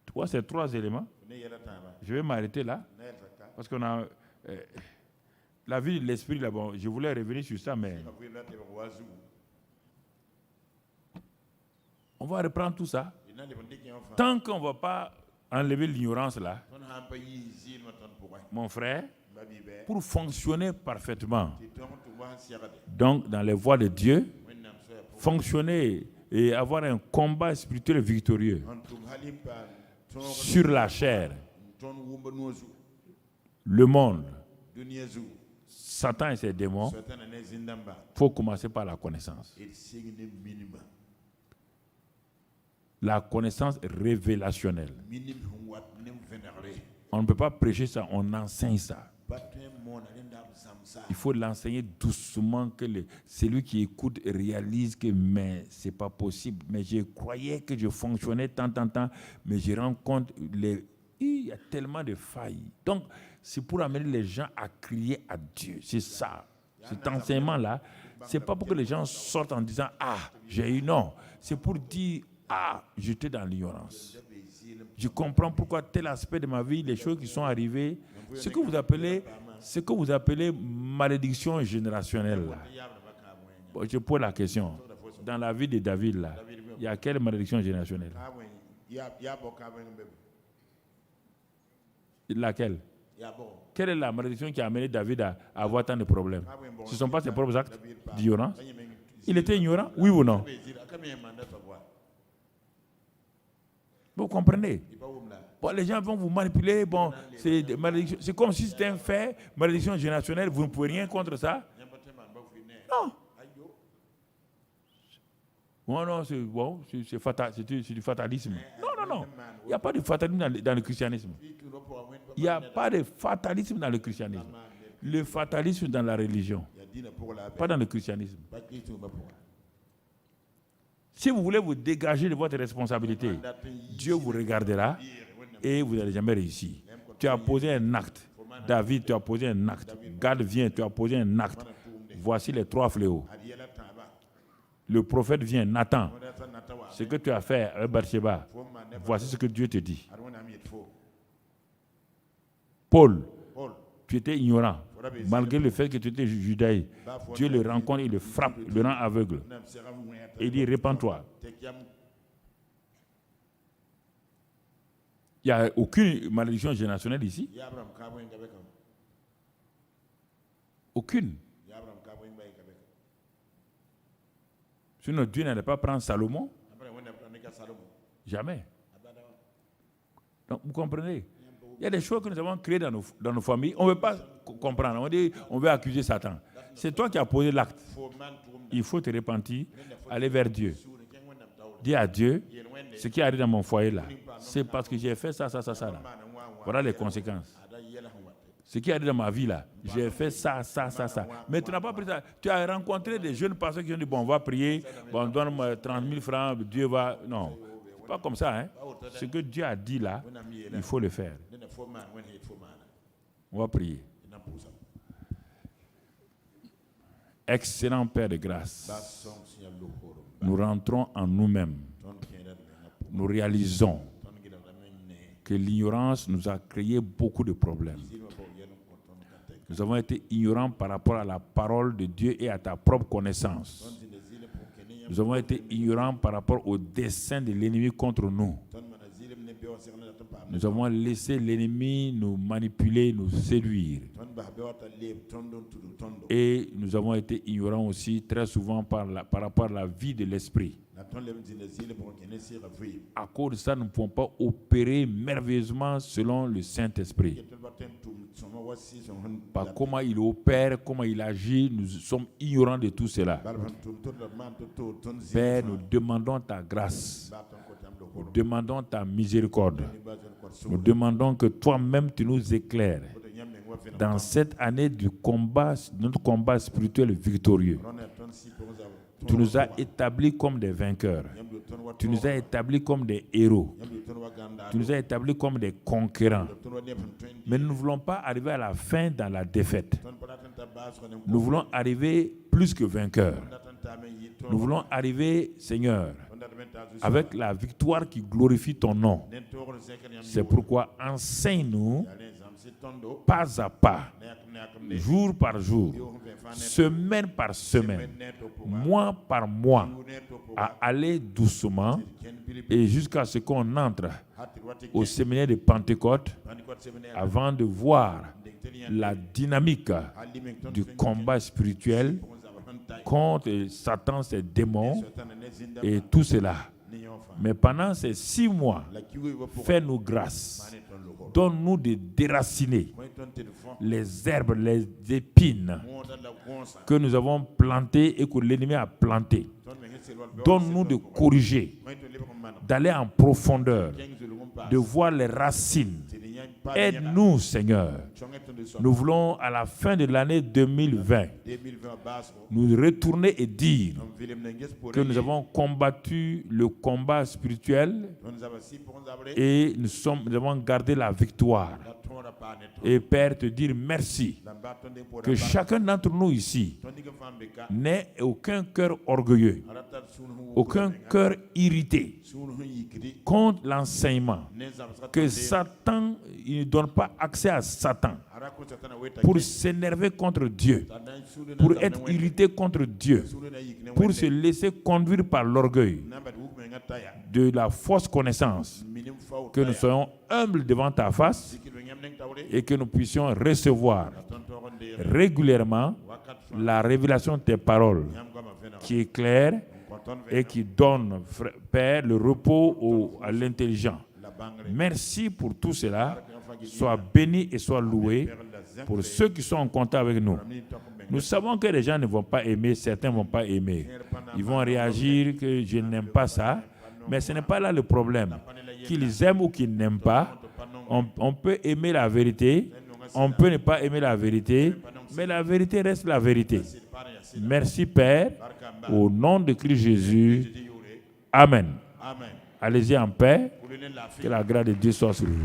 Tu vois ces trois éléments. Je vais m'arrêter là. Parce qu'on a la vie de l'esprit là. Bon, je voulais revenir sur ça, mais on va reprendre tout ça. Tant qu'on ne va pas enlever l'ignorance là, mon frère, pour fonctionner parfaitement, donc dans les voies de Dieu, fonctionner et avoir un combat spirituel victorieux sur la chair, le monde, Satan et ses démons, il faut commencer par la connaissance. La connaissance révélationnelle. On ne peut pas prêcher ça, on enseigne ça. Il faut l'enseigner doucement, que celui qui écoute réalise que mais c'est pas possible. Mais je croyais que je fonctionnais tant, mais je rends compte il y a tellement de failles. Donc, c'est pour amener les gens à crier à Dieu. C'est ça. Cet enseignement-là, c'est pas pour que les gens sortent en disant « Ah, j'ai eu non ». C'est pour dire « Ah, j'étais dans l'ignorance. Je comprends pourquoi tel aspect de ma vie, les choses qui sont arrivées, ce que vous appelez malédiction générationnelle. Là. Bon, je pose la question. Dans la vie de David, là, il y a quelle malédiction générationnelle? Laquelle? Quelle est la malédiction qui a amené David à avoir tant de problèmes? Ce ne sont pas ses propres actes d'ignorance. Il était ignorant, oui ou non? Vous comprenez? Bon, les gens vont vous manipuler. Bon, c'est comme si c'était un fait, malédiction générationnelle. Vous ne pouvez rien contre ça. Non. Non, c'est bon, c'est du fatalisme. Non. Il n'y a pas de fatalisme dans le christianisme. Il n'y a pas de fatalisme dans le christianisme. Le fatalisme dans la religion, pas dans le christianisme. Si vous voulez vous dégager de votre responsabilité, Dieu vous regardera et vous n'allez jamais réussir. Tu as posé un acte. David, tu as posé un acte. Gad vient, tu as posé un acte. Voici les trois fléaux. Le prophète vient, Nathan. Ce que tu as fait à Bathsheba, voici ce que Dieu te dit. Paul, tu étais ignorant. Malgré le fait que tu étais judaïque, Dieu le rencontre, il le frappe, le rend aveugle. Et il dit, répands-toi. Il n'y a aucune malédiction générationnelle ici. Aucune. Sinon, Dieu n'allait pas prendre Salomon. Jamais. Donc, vous comprenez? Il y a des choses que nous avons créées dans nos familles. On ne veut pas comprendre. On dit, on veut accuser Satan. C'est toi qui as posé l'acte. Il faut te repentir, aller vers Dieu. Dis à Dieu, ce qui arrive dans mon foyer là, c'est parce que j'ai fait ça là. Voilà les conséquences. Ce qui a dit dans ma vie là, j'ai fait ça. Mais tu n'as pas pris ça. Tu as rencontré des jeunes pasteurs qui ont dit, bon, on va prier, bon, donne-moi 30 000 francs, Dieu va... Non, c'est pas comme ça. Hein. Ce que Dieu a dit là, il faut le faire. On va prier. Excellent Père de grâce, nous rentrons en nous-mêmes. Nous réalisons que l'ignorance nous a créé beaucoup de problèmes. Nous avons été ignorants par rapport à la parole de Dieu et à ta propre connaissance. Nous avons été ignorants par rapport au dessein de l'ennemi contre nous. Nous avons laissé l'ennemi nous manipuler, nous séduire. Et nous avons été ignorants aussi très souvent par rapport à la vie de l'esprit. À cause de ça, nous ne pouvons pas opérer merveilleusement selon le Saint-Esprit. Par comment il opère, comment il agit, nous sommes ignorants de tout cela. Père, nous demandons ta grâce. Nous demandons ta miséricorde. Nous demandons que toi-même tu nous éclaires dans cette année du combat, notre combat spirituel victorieux. Tu nous as établis comme des vainqueurs. Tu nous as établis comme des héros. Tu nous as établis comme des conquérants. Mais nous ne voulons pas arriver à la fin dans la défaite. Nous voulons arriver plus que vainqueurs. Nous voulons arriver, Seigneur, avec la victoire qui glorifie ton nom. C'est pourquoi enseigne-nous pas à pas, jour par jour, semaine par semaine, mois par mois, à aller doucement et jusqu'à ce qu'on entre au séminaire de Pentecôte avant de voir la dynamique du combat spirituel contre Satan, ses démons et tout cela. Mais pendant ces 6 mois, fais-nous grâce. Donne-nous de déraciner les herbes, les épines que nous avons plantées et que l'ennemi a plantées. Donne-nous de corriger, d'aller en profondeur, de voir les racines. Aide-nous, Seigneur. Nous voulons, à la fin de l'année 2020, nous retourner et dire que nous avons combattu le combat spirituel et nous avons gardé la victoire. Et Père, te dire merci que chacun d'entre nous ici n'ait aucun cœur orgueilleux, aucun cœur irrité contre l'enseignement, que Satan, il ne donne pas accès à Satan pour s'énerver contre Dieu, pour être irrité contre Dieu, pour se laisser conduire par l'orgueil de la fausse connaissance, que nous soyons humbles devant ta face et que nous puissions recevoir régulièrement la révélation de tes paroles qui est claire et qui donne, Père, le repos à l'intelligent. Merci pour tout cela. Sois béni et sois loué pour ceux qui sont en contact avec nous. Nous savons que les gens ne vont pas aimer, certains ne vont pas aimer. Ils vont réagir que je n'aime pas ça, mais ce n'est pas là le problème. Qu'ils aiment ou qu'ils n'aiment pas, on peut aimer la vérité, on peut ne pas aimer la vérité, mais la vérité reste la vérité. Merci Père, au nom de Christ Jésus. Amen. Allez-y en paix. Que la grâce de Dieu soit sur vous.